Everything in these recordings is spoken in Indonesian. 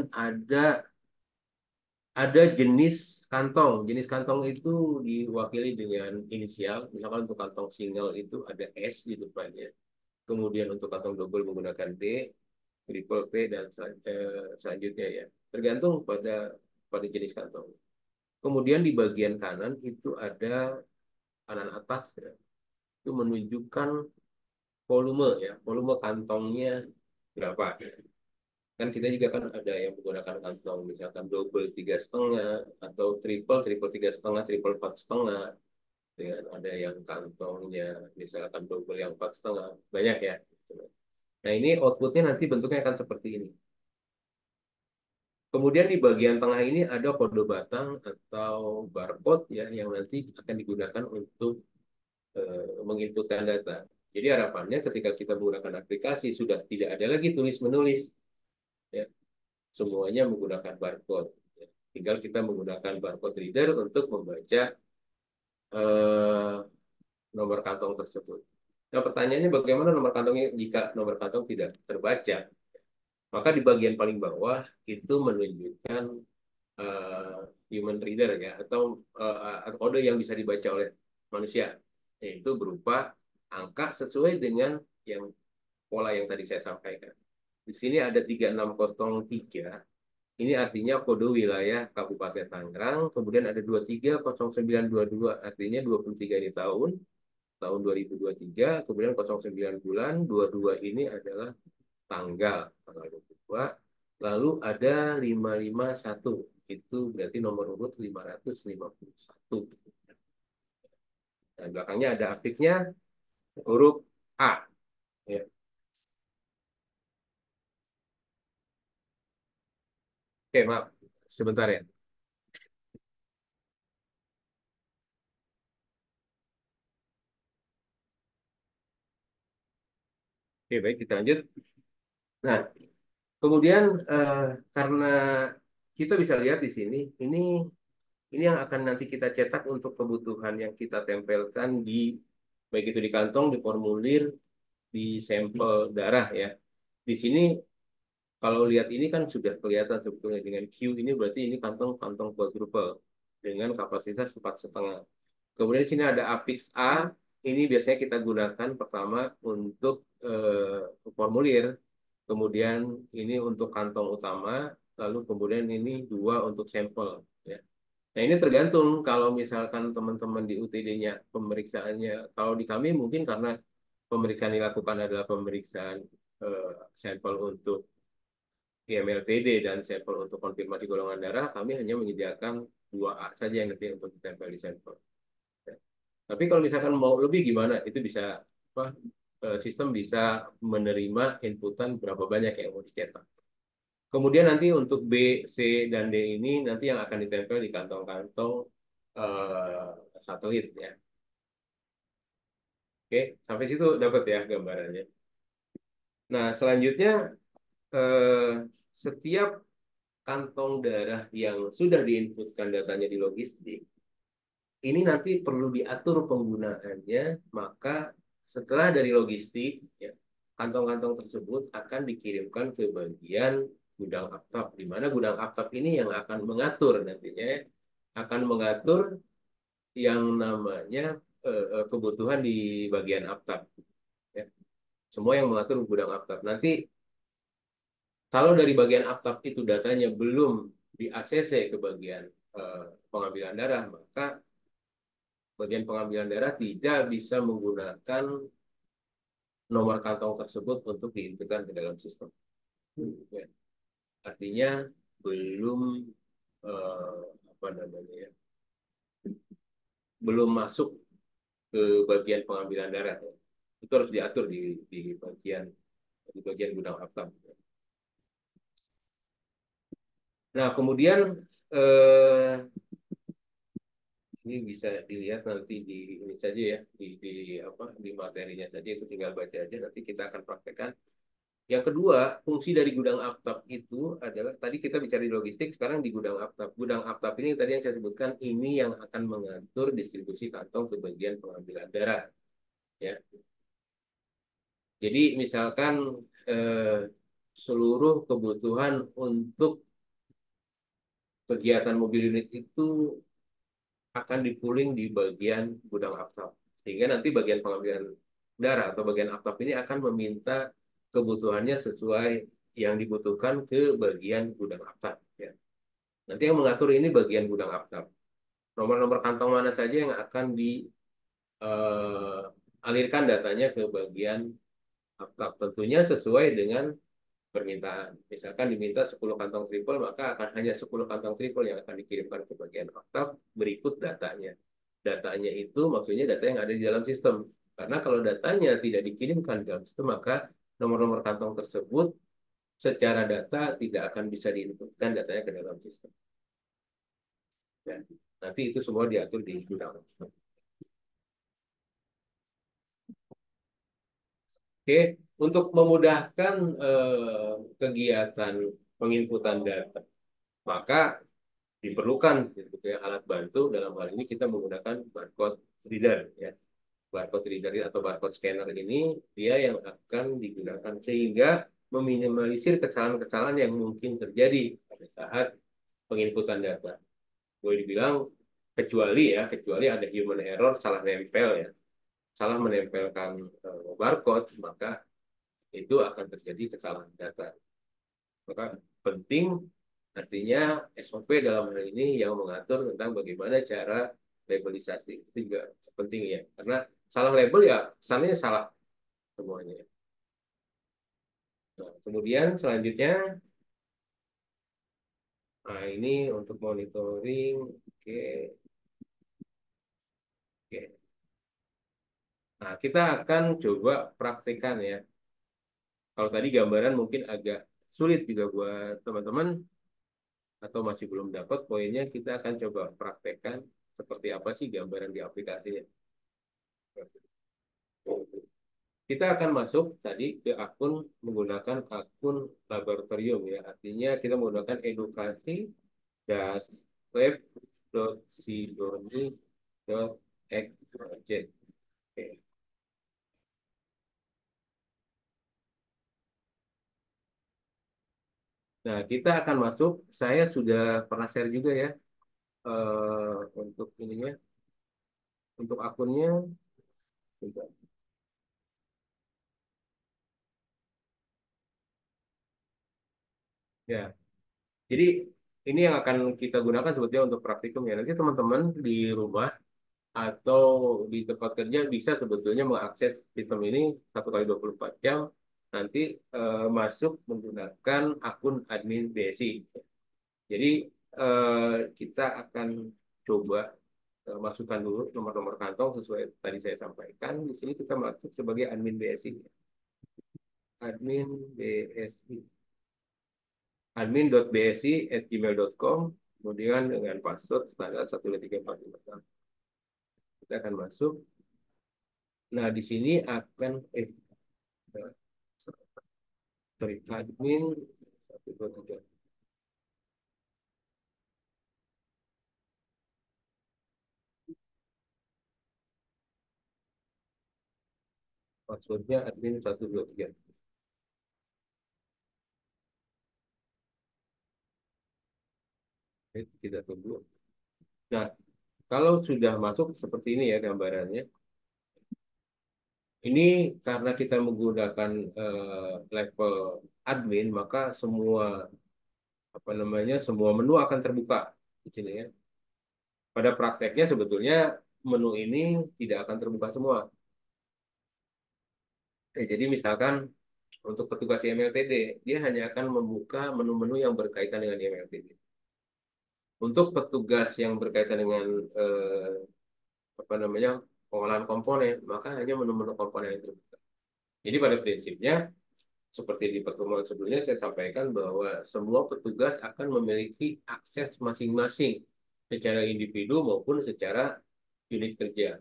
ada ada jenis kantong. Jenis kantong itu diwakili dengan inisial. Misalkan untuk kantong single itu ada S di depannya. Kemudian untuk kantong double menggunakan D, triple P dan selanjutnya ya. Tergantung pada jenis kantong. Kemudian di bagian kanan itu ada kanan atas ya. Itu menunjukkan volume ya, volume kantongnya berapa. Kan kita juga kan ada yang menggunakan kantong misalkan double 3,5 atau triple tiga setengah, triple 4,5. Dengan ada yang kantongnya misalkan double yang 4,5 banyak ya. Nah ini outputnya nanti bentuknya akan seperti ini. Kemudian di bagian tengah ini ada kode batang atau barcode ya yang nanti akan digunakan untuk menginputkan data. Jadi harapannya ketika kita menggunakan aplikasi sudah tidak ada lagi tulis menulis ya. Semuanya menggunakan barcode. Ya. Tinggal kita menggunakan barcode reader untuk membaca eh, nomor kantong tersebut. Nah, pertanyaannya bagaimana nomor kantongnya jika nomor kantong tidak terbaca? Maka di bagian paling bawah itu menunjukkan eh, human reader ya atau kode yang bisa dibaca oleh manusia, yaitu berupa angka sesuai dengan yang pola yang tadi saya sampaikan. Di sini ada 3603. Ini artinya kode wilayah Kabupaten Tangerang. Kemudian ada 230922 artinya 23 ini tahun 2023. Kemudian 09 bulan 22 ini adalah tanggal 22. Lalu ada 551. Itu berarti nomor urut 551. Nah, belakangnya ada afiksnya huruf A. Ya. Oke, maaf. Sebentar ya. Oke, baik kita lanjut. Nah, kemudian karena kita bisa lihat di sini, ini yang akan nanti kita cetak untuk kebutuhan yang kita tempelkan di baik itu di kantong, di formulir, di sampel darah ya. Di sini kalau lihat ini kan sudah kelihatan sebetulnya dengan Q ini berarti ini kantong-kantong quadruple dengan kapasitas 4,5. Kemudian di sini ada apix A. Ini biasanya kita gunakan pertama untuk formulir. Kemudian ini untuk kantong utama. Lalu kemudian ini dua untuk sampel. Ya. Nah ini tergantung kalau misalkan teman-teman di UTD-nya pemeriksaannya. Kalau di kami mungkin karena pemeriksaan dilakukan adalah pemeriksaan eh, sampel untuk IMLTD dan sampel untuk konfirmasi golongan darah, kami hanya menyediakan 2A saja yang nanti untuk ditempel di sampel. Ya. Tapi kalau misalkan mau lebih gimana, itu bisa apa, sistem bisa menerima inputan berapa banyak yang mau dicetak. Kemudian nanti untuk B, C, dan D ini nanti yang akan ditempel di kantong-kantong eh, satelit ya. Oke, sampai situ dapat ya gambarannya. Nah, selanjutnya eh, setiap kantong darah yang sudah diinputkan datanya di logistik, ini nanti perlu diatur penggunaannya, maka setelah dari logistik, ya, kantong-kantong tersebut akan dikirimkan ke bagian gudang aptab, di mana gudang aptab ini yang akan mengatur nantinya, ya, akan mengatur yang namanya kebutuhan di bagian aptab. Ya. Semua yang mengatur gudang aptab. Nanti kalau dari bagian aptab itu datanya belum di ACC ke bagian pengambilan darah, maka bagian pengambilan darah tidak bisa menggunakan nomor kantong tersebut untuk diinputkan ke dalam sistem. Ya. Artinya belum eh, apa namanya ya, belum masuk ke bagian pengambilan darah. Ya. Itu harus diatur di bagian gudang aptab. Nah, kemudian eh, ini bisa dilihat nanti di ini saja ya di materinya saja itu tinggal baca aja nanti kita akan praktekkan. Yang kedua, fungsi dari gudang aptab itu adalah tadi kita bicara di logistik, sekarang di gudang aptab. Gudang aptab ini tadi yang saya sebutkan ini yang akan mengatur distribusi kantong ke bagian pengambilan darah. Ya, jadi misalkan eh, seluruh kebutuhan untuk kegiatan mobil unit itu akan dipooling di bagian gudang aftab. Sehingga nanti bagian pengambilan darah atau bagian aftab ini akan meminta kebutuhannya sesuai yang dibutuhkan ke bagian gudang aftab. Ya. Nanti yang mengatur ini bagian gudang aftab. Nomor-nomor kantong mana saja yang akan dialirkan datanya ke bagian aftab. Tentunya sesuai dengan permintaan. Misalkan diminta 10 kantong triple, maka akan hanya 10 kantong triple yang akan dikirimkan ke bagian oktav berikut datanya. Datanya itu maksudnya data yang ada di dalam sistem. Karena kalau datanya tidak dikirimkan di dalam sistem, maka nomor-nomor kantong tersebut secara data tidak akan bisa diinputkan datanya ke dalam sistem. Ya. Nanti itu semua diatur di undang. Oke, untuk memudahkan kegiatan penginputan data, maka diperlukan gitu ya, alat bantu. Dalam hal ini kita menggunakan barcode reader ya. Barcode reader atau barcode scanner ini dia yang akan digunakan sehingga meminimalisir kesalahan-kesalahan yang mungkin terjadi pada saat penginputan data. Boleh dibilang kecuali ada human error, salah nempel ya, salah menempelkan barcode, maka itu akan terjadi kesalahan data. Maka penting artinya SOP dalam hal ini yang mengatur tentang bagaimana cara labelisasi itu juga penting ya. Karena salah label ya kesannya salah semuanya. Nah, kemudian selanjutnya, nah ini untuk monitoring. Oke, oke. Nah, kita akan coba praktekkan ya. Kalau tadi gambaran mungkin agak sulit juga buat teman-teman atau masih belum dapat poinnya, kita akan coba praktekkan seperti apa sih gambaran di aplikasinya. Kita akan masuk tadi ke akun menggunakan akun laboratorium ya. Artinya kita menggunakan edukasi-web.sidoni.xyz. Oke. Nah, kita akan masuk. Saya sudah pernah share juga ya untuk ininya, untuk akunnya. Bentar. Ya, jadi ini yang akan kita gunakan sebetulnya untuk praktikum ya. Nanti teman-teman di rumah atau di tempat kerja bisa sebetulnya mengakses sistem ini 1 kali 24 jam. Nanti masuk menggunakan akun admin BSI. Jadi kita akan coba masukkan dulu nomor-nomor kantong sesuai tadi saya sampaikan. Di sini kita masuk sebagai admin BSI. Admin BSI. admin.bsi@gmail.com. Kemudian dengan password standar 12345. Kita akan masuk. Nah, di sini akan sorry, admin 123. Passwordnya admin 123. Oke, kita tunggu. Nah, kalau sudah masuk seperti ini ya gambarannya. Ini karena kita menggunakan level admin, maka semua apa namanya semua menu akan terbuka di sini ya. Pada prakteknya sebetulnya menu ini tidak akan terbuka semua. Jadi misalkan untuk petugas IMLTD, dia hanya akan membuka menu-menu yang berkaitan dengan IMLTD. Untuk petugas yang berkaitan dengan eh, apa namanya pengolahan komponen, maka hanya menu-menu komponen yang terbuka. Jadi pada prinsipnya, seperti di pertemuan sebelumnya saya sampaikan bahwa semua petugas akan memiliki akses masing-masing secara individu maupun secara unit kerja.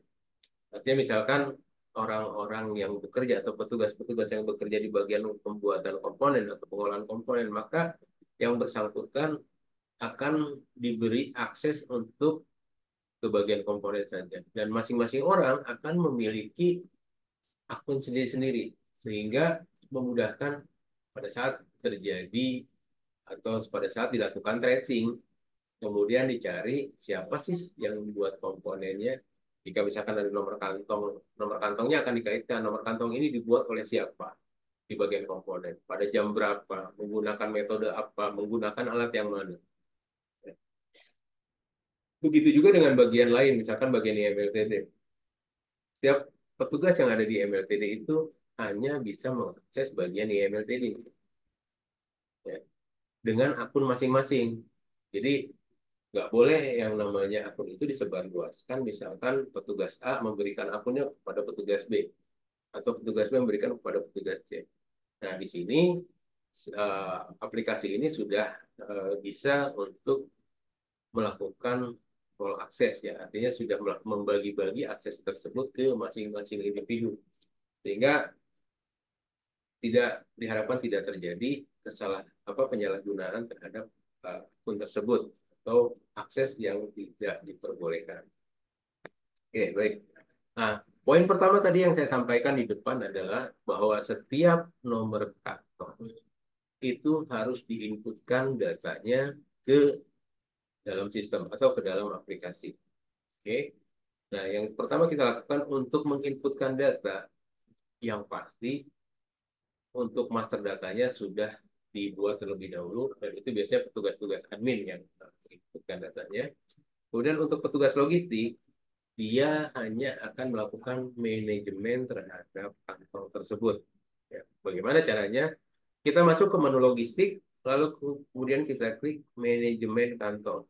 Artinya misalkan orang-orang yang bekerja atau petugas-petugas yang bekerja di bagian pembuatan komponen atau pengolahan komponen, maka yang bersangkutan akan diberi akses untuk ke bagian komponen saja. Dan masing-masing orang akan memiliki akun sendiri-sendiri, sehingga memudahkan pada saat terjadi atau pada saat dilakukan tracing, kemudian dicari siapa sih yang membuat komponennya. Jika misalkan ada nomor kantongnya akan dikaitkan nomor kantong ini dibuat oleh siapa di bagian komponen, pada jam berapa, menggunakan metode apa, menggunakan alat yang mana. Begitu juga dengan bagian lain, misalkan bagian IMLTD. Setiap petugas yang ada di IMLTD itu hanya bisa mengakses bagian IMLTD, ya, dengan akun masing-masing. Jadi nggak boleh yang namanya akun itu disebarluaskan. Misalkan petugas A memberikan akunnya kepada petugas B, atau petugas B memberikan kepada petugas C. Nah, di sini aplikasi ini sudah bisa untuk melakukan all akses, ya, artinya sudah membagi-bagi akses tersebut ke masing-masing individu, sehingga tidak diharapkan tidak terjadi penyalahgunaan terhadap akun tersebut atau akses yang tidak diperbolehkan. Oke, baik. Nah, poin pertama tadi yang saya sampaikan di depan adalah bahwa setiap nomor kantor itu harus diinputkan datanya ke dalam sistem atau ke dalam aplikasi. Oke. Nah, yang pertama kita lakukan untuk menginputkan data, yang pasti untuk master datanya sudah dibuat terlebih dahulu, dan itu biasanya petugas-petugas admin yang menginputkan datanya. Kemudian untuk petugas logistik, dia hanya akan melakukan manajemen terhadap kantong tersebut. Ya, bagaimana caranya? Kita masuk ke menu logistik, lalu kemudian kita klik manajemen kantong.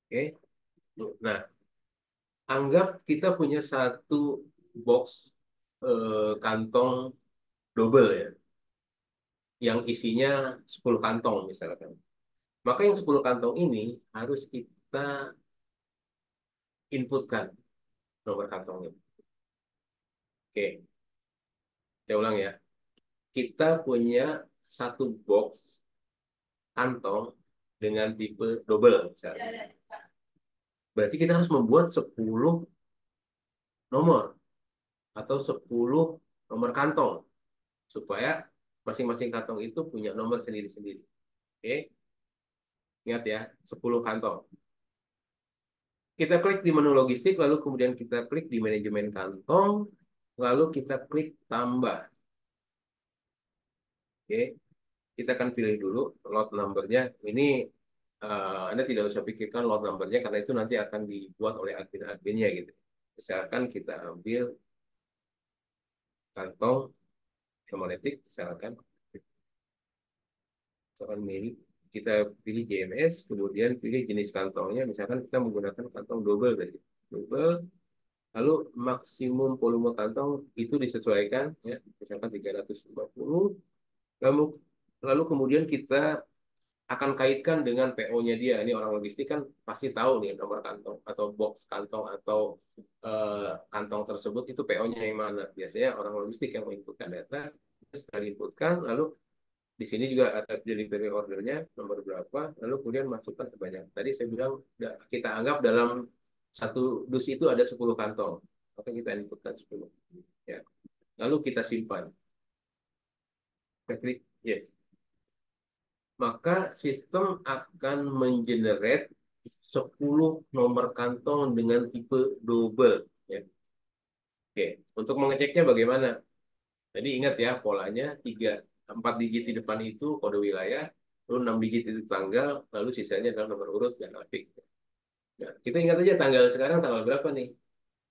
Oke. Nah, anggap kita punya satu box kantong double, ya, yang isinya 10 kantong misalkan. Maka yang 10 kantong ini harus kita inputkan nomor kantongnya. Oke, saya ulang ya. Kita punya satu box kantong dengan tipe double misalnya. Berarti kita harus membuat 10 nomor atau 10 nomor kantong supaya masing-masing kantong itu punya nomor sendiri-sendiri. Oke, ingat ya, 10 kantong. Kita klik di menu logistik, lalu kemudian kita klik di manajemen kantong, lalu kita klik tambah. Oke, kita akan pilih dulu lot numbernya. Ini Anda tidak usah pikirkan lot numbernya karena itu nanti akan dibuat oleh admin-adminnya gitu. Misalkan kita ambil kantong hemonetik, misalkan milih, kita pilih JMS, kemudian pilih jenis kantongnya. Misalkan kita menggunakan kantong double tadi. Double, lalu maksimum volume kantong itu disesuaikan, ya, misalkan 350. Lalu, lalu kemudian kita akan kaitkan dengan PO-nya dia. Ini orang logistik kan pasti tahu nih nomor kantong atau box kantong atau kantong tersebut itu PO-nya yang mana. Biasanya orang logistik yang menginputkan data, terus inputkan, lalu di sini juga ada delivery ordernya nomor berapa, lalu kemudian masukkan sebanyak. Tadi saya bilang kita anggap dalam satu dus itu ada 10 kantong, maka kita inputkan 10. Ya. Lalu kita simpan. Kita klik yes. Maka sistem akan mengenerate 10 nomor kantong dengan tipe double. Ya. Oke, untuk mengeceknya bagaimana? Jadi ingat ya polanya 4 digit di depan itu kode wilayah, lalu 6 digit itu tanggal, lalu sisanya adalah nomor urut dan apik. Nah, kita ingat aja tanggal sekarang tanggal berapa nih?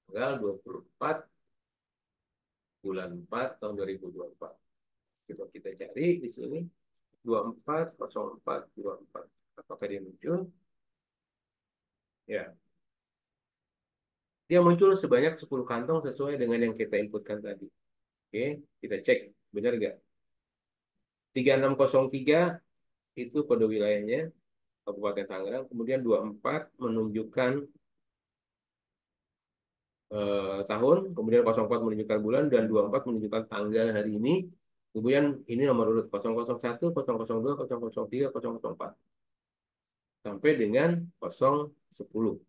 Tanggal 24 bulan 4 tahun 2024. Coba kita cari di sini 240424. Apakah dia muncul? Ya, dia muncul sebanyak 10 kantong sesuai dengan yang kita inputkan tadi. Oke, kita cek benar nggak? 3603 itu kode wilayahnya Kabupaten Tangerang. Kemudian 24 menunjukkan tahun, kemudian 04 menunjukkan bulan, dan 24 menunjukkan tanggal hari ini. Kemudian ini nomor urut 001, 002, 003, 004 sampai dengan 010.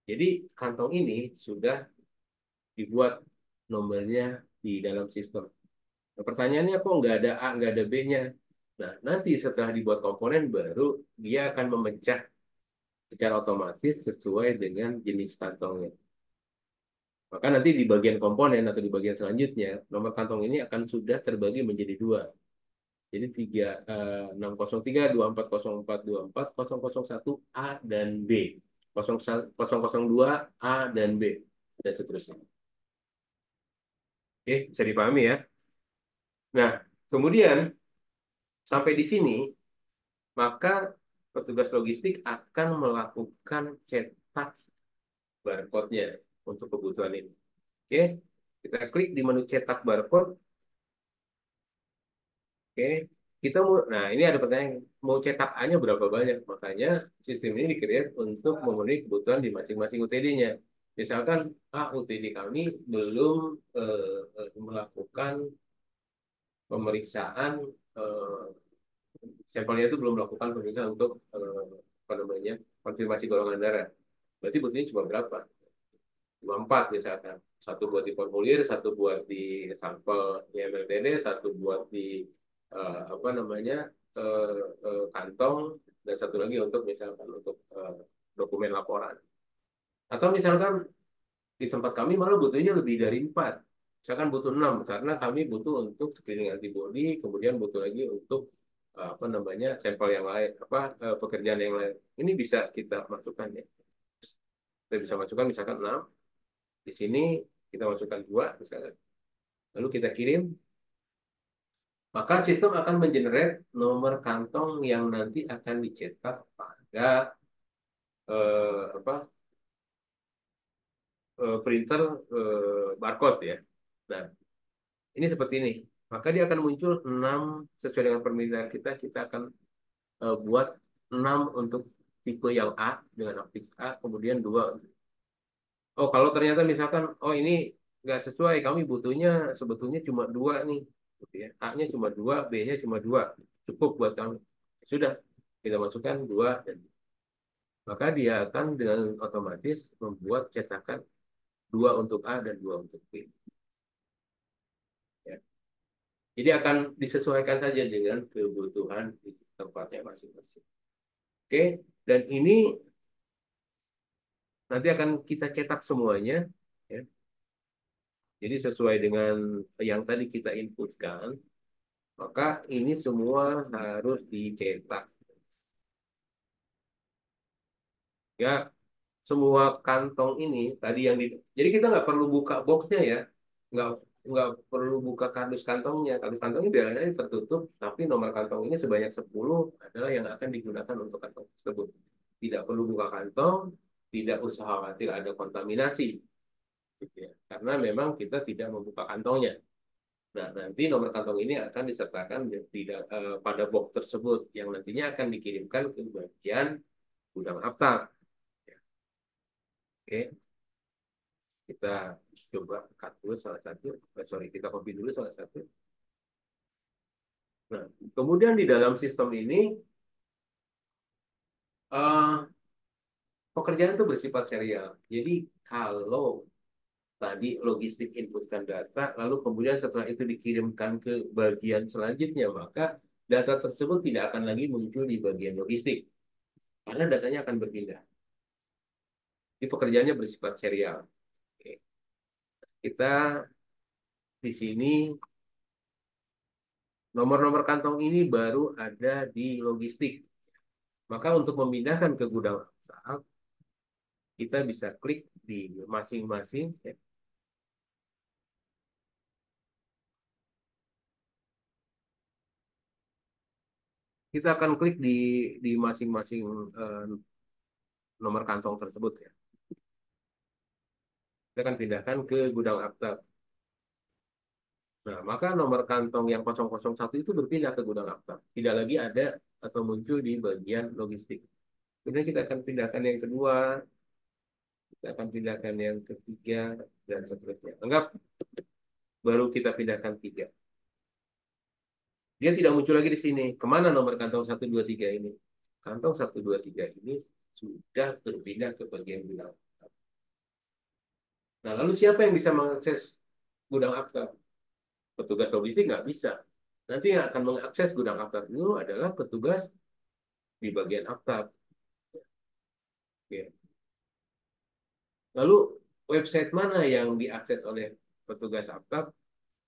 Jadi kantong ini sudah dibuat nomornya di dalam sistem. Nah, pertanyaannya kok nggak ada A, nggak ada B-nya? Nah, nanti setelah dibuat komponen baru, dia akan memecah secara otomatis sesuai dengan jenis kantongnya. Maka nanti di bagian komponen atau di bagian selanjutnya, nomor kantong ini akan sudah terbagi menjadi dua. Jadi 603, 2404, 24001 A dan B. 002 A dan B. Dan seterusnya. Oke, bisa dipahami ya. Nah, kemudian sampai di sini, maka petugas logistik akan melakukan cetak barcode-nya untuk kebutuhan ini. Oke, kita klik di menu cetak barcode. Oke, kita mau, nah ini ada pertanyaan, mau cetak A-nya berapa banyak? Makanya sistem ini di-create untuk memenuhi kebutuhan di masing-masing UTD-nya. Misalkan, UTD kami belum melakukan pemeriksaan, eh, sampelnya itu belum melakukan pemeriksaan untuk apa namanya, konfirmasi golongan darah. Berarti butuhnya cuma berapa? Cuma 4 misalkan. Satu buat di formulir, satu buat di sampel IMLTD, satu buat di apa namanya, kantong, dan satu lagi untuk misalkan untuk dokumen laporan. Atau misalkan di tempat kami malah butuhnya lebih dari 4. Misalkan butuh 6 karena kami butuh untuk screening antibody, kemudian butuh lagi untuk apa namanya, sampel yang lain, apa pekerjaan yang lain. Ini bisa kita masukkan ya. Kita bisa masukkan misalkan 6. Di sini kita masukkan 2 misalkan. Lalu kita kirim, maka sistem akan mengenerate nomor kantong yang nanti akan dicetak pada apa printer barcode ya. Nah, ini seperti ini. Maka dia akan muncul 6 sesuai dengan permintaan kita. Kita akan buat 6 untuk tipe yang A dengan aplik A, kemudian 2. Oh, kalau ternyata misalkan, oh ini nggak sesuai, kami butuhnya sebetulnya cuma 2 nih. Gitu ya. A-nya cuma 2, B-nya cuma 2. Cukup buat kami. Sudah, kita masukkan 2 dan maka dia akan dengan otomatis membuat cetakan 2 untuk A dan 2 untuk B. Ya. Jadi akan disesuaikan saja dengan kebutuhan di tempatnya masing-masing. Oke, dan ini nanti akan kita cetak semuanya. Ya. Jadi sesuai dengan yang tadi kita inputkan, maka ini semua harus dicetak. Ya, semua kantong ini tadi yang di, jadi kita nggak perlu buka boxnya ya, nggak nggak perlu buka kardus kantongnya. Kardus kantongnya biasanya tertutup, tapi nomor kantong ini sebanyak 10 adalah yang akan digunakan untuk kantong tersebut. Tidak perlu buka kantong, tidak usah khawatir ada kontaminasi, gitu ya. Karena memang kita tidak membuka kantongnya. Nah, nanti nomor kantong ini akan disertakan pada box tersebut yang nantinya akan dikirimkan ke bagian gudang aftak. Oke, kita coba cut dulu salah satu. Sorry, kita copy dulu salah satu. Nah, kemudian di dalam sistem ini eh, pekerjaan itu bersifat serial. Jadi kalau tadi logistik inputkan data, lalu kemudian setelah itu dikirimkan ke bagian selanjutnya, maka data tersebut tidak akan lagi muncul di bagian logistik karena datanya akan berpindah. Jadi pekerjaannya bersifat serial. Oke. Kita di sini nomor-nomor kantong ini baru ada di logistik. Maka untuk memindahkan ke gudang asal, kita bisa klik di masing-masing. Ya. Kita akan klik di masing-masing eh, nomor kantong tersebut ya. Kita akan pindahkan ke gudang akta. Nah, maka nomor kantong yang 001 itu berpindah ke gudang akta. Tidak lagi ada atau muncul di bagian logistik. Kemudian kita akan pindahkan yang kedua, kita akan pindahkan yang ketiga, dan seterusnya. Anggap baru kita pindahkan 3. Dia tidak muncul lagi di sini. Kemana nomor kantong 123 ini? Kantong 123 ini sudah berpindah ke bagian gudang. Nah, lalu siapa yang bisa mengakses gudang akta? Petugas logistik nggak bisa. Nanti yang akan mengakses gudang aftab itu adalah petugas di bagian aftab. Ya. Lalu website mana yang diakses oleh petugas aftab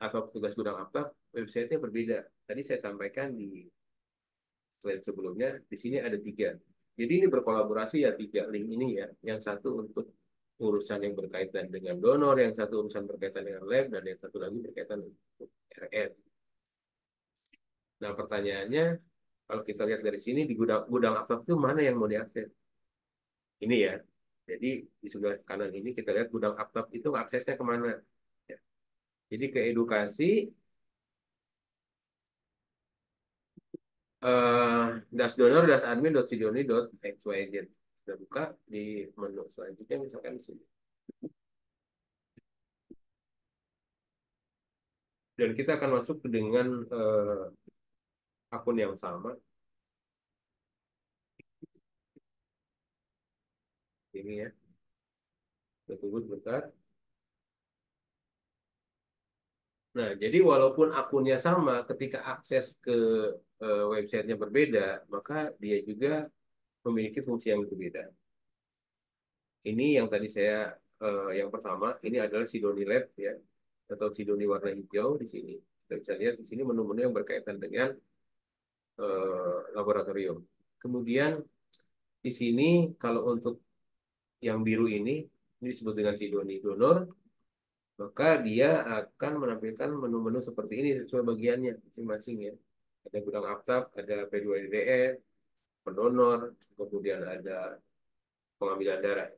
atau petugas gudang aftab? Websitenya berbeda. Tadi saya sampaikan di slide sebelumnya, di sini ada tiga. Jadi ini berkolaborasi ya tiga link ini ya. Yang satu untuk urusan yang berkaitan dengan donor, yang satu urusan berkaitan dengan lab, dan yang satu lagi berkaitan dengan RS. Nah pertanyaannya, kalau kita lihat dari sini di gudang aftab itu mana yang mau diakses? Ini ya. Jadi di sebelah kanan ini kita lihat gudang aftab itu aksesnya kemana? Ya. Jadi ke edukasi, dasdonor.admin.sidoni.xyz. Kita buka di menu selanjutnya misalkan di sini. Dan kita akan masuk dengan akun yang sama. Ini ya. Kita tunggu sebentar. Nah, jadi walaupun akunnya sama, ketika akses ke websitenya berbeda, maka dia juga memiliki fungsi yang berbeda. Ini yang tadi saya yang pertama, ini adalah Sidoni Lab ya, atau Sidoni warna hijau di sini. Kita bisa lihat di sini menu-menu yang berkaitan dengan laboratorium. Kemudian di sini kalau untuk yang biru ini disebut dengan Sidoni Donor, maka dia akan menampilkan menu-menu seperti ini sesuai bagiannya masing-masing ya. Ada gudang aftab, ada P2DDS, pendonor, kemudian ada pengambilan darah.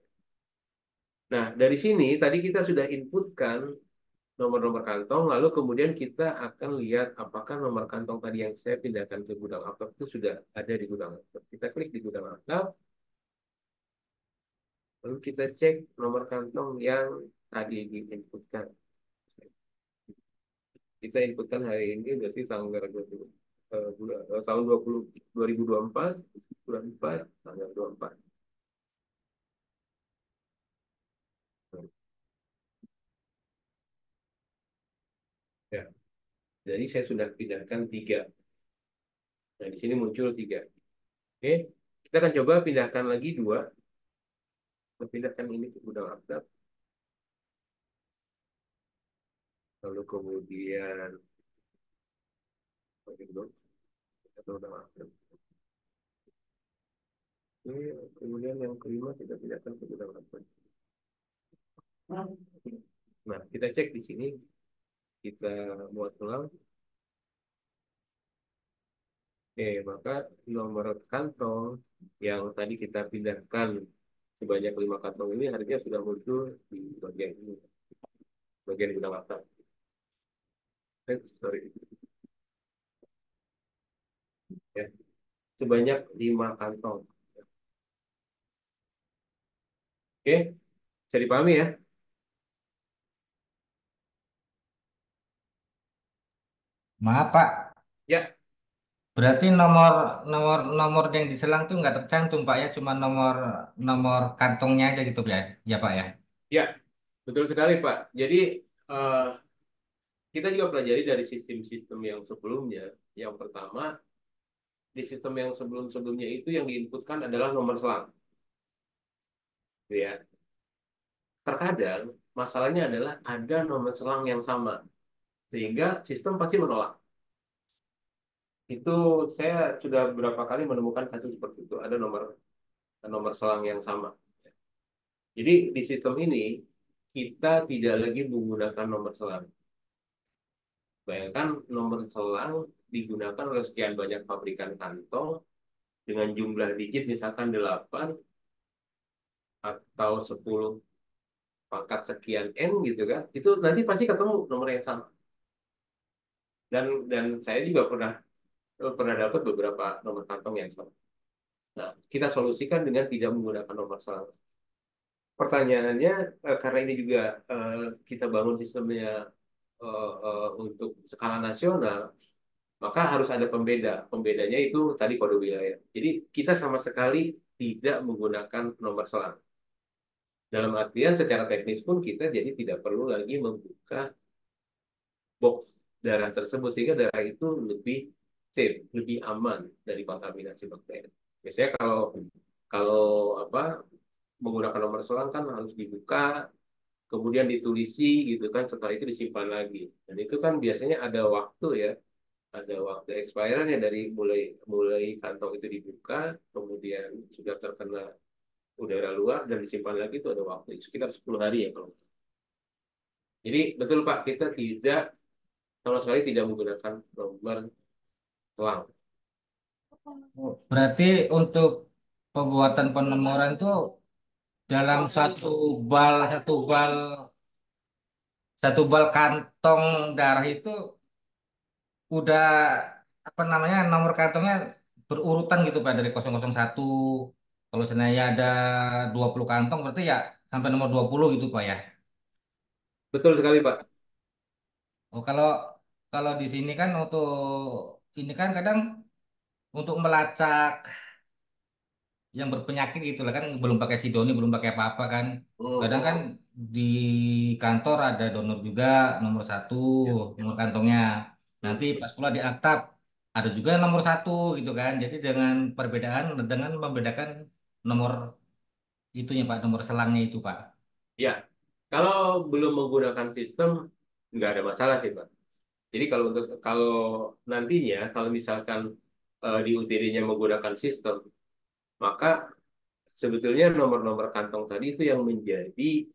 Nah, dari sini tadi kita sudah inputkan nomor-nomor kantong, lalu kemudian kita akan lihat apakah nomor kantong tadi yang saya pindahkan ke gudang aftab itu sudah ada di gudang aftab. Kita klik di gudang aftab, lalu kita cek nomor kantong yang tadi diinputkan. Kita inputkan hari ini berarti tanggal 20, tahun 2024, bulan 4, tanggal 24. Ya, jadi saya sudah pindahkan 3. Nah, di sini muncul 3. Oke, kita akan coba pindahkan lagi 2. Kita pindahkan ini ke gudang aftab. Lalu kemudian gudang aftab. Oke, kemudian yang kelima kita pindahkan ke gudang aftab. Nah, kita cek di sini, kita buat ulang. Oke, maka nomor kantong yang tadi kita pindahkan sebanyak 5 kantong ini harganya sudah muncul di bagian ini, bagian gudang atas. Sorry. Ya, sebanyak 5 kantong. Oke, bisa dipahami ya? Maaf Pak, Ya, berarti nomor nomor nomor yang diselang tuh nggak tercantum Pak ya, cuma nomor nomor kantongnya aja gitu ya, ya Pak ya. ya, betul sekali Pak. Jadi eh, kita juga pelajari dari sistem-sistem yang sebelumnya. Yang pertama, di sistem yang sebelum-sebelumnya itu yang diinputkan adalah nomor selang. Gitu ya. Terkadang masalahnya adalah ada nomor selang yang sama, sehingga sistem pasti menolak. Itu saya sudah beberapa kali menemukan kasus seperti itu. Ada nomor nomor selang yang sama. Jadi di sistem ini kita tidak lagi menggunakan nomor selang. Bayangkan nomor selang digunakan oleh sekian banyak pabrikan kantong dengan jumlah digit misalkan 8 atau 10 pangkat sekian N gitu kan. Itu nanti pasti ketemu nomor yang sama. Dan saya juga pernah pernah dapat beberapa nomor kantong yang sama. Nah, kita solusikan dengan tidak menggunakan nomor selang. Pertanyaannya, karena ini juga kita bangun sistemnya untuk skala nasional, maka harus ada pembeda. Pembedanya itu tadi kode wilayah. Jadi kita sama sekali tidak menggunakan nomor selang. Dalam artian secara teknis pun kita jadi tidak perlu lagi membuka box. darah tersebut sehingga darah itu lebih safe, lebih aman dari kontaminasi bakteri. Biasanya kalau kalau apa menggunakan nomor selang kan harus dibuka, kemudian ditulisi gitu kan, setelah itu disimpan lagi. Dan itu kan biasanya ada waktu ya, ada waktu expirednya dari mulai mulai kantong itu dibuka, kemudian sudah terkena udara luar dan disimpan lagi itu ada waktu sekitar 10 hari ya kalau. Jadi betul Pak, kita tidak sama sekali tidak menggunakan nomor selang. Berarti untuk pembuatan penomoran itu dalam satu bal kantong darah itu udah apa namanya nomor kantongnya berurutan gitu Pak dari 001. Kalau seandainya ada 20 kantong berarti ya sampai nomor 20 gitu Pak ya. Betul sekali Pak. Oh kalau di sini kan untuk ini kan kadang untuk melacak yang berpenyakit gitu lah kan belum pakai sidoni belum pakai apa-apa kan. Kadang kan Hmm. di kantor ada donor juga nomor satu Ya, ya. nomor kantongnya. Nanti Hmm. pas pula di aktab ada juga nomor satu gitu kan. Jadi dengan membedakan nomor itunya Pak, nomor selangnya itu Pak. Ya, kalau belum menggunakan sistem nggak ada masalah sih Pak. Jadi kalau nantinya kalau misalkan di UTD-nya menggunakan sistem, maka sebetulnya nomor-nomor kantong tadi itu yang menjadi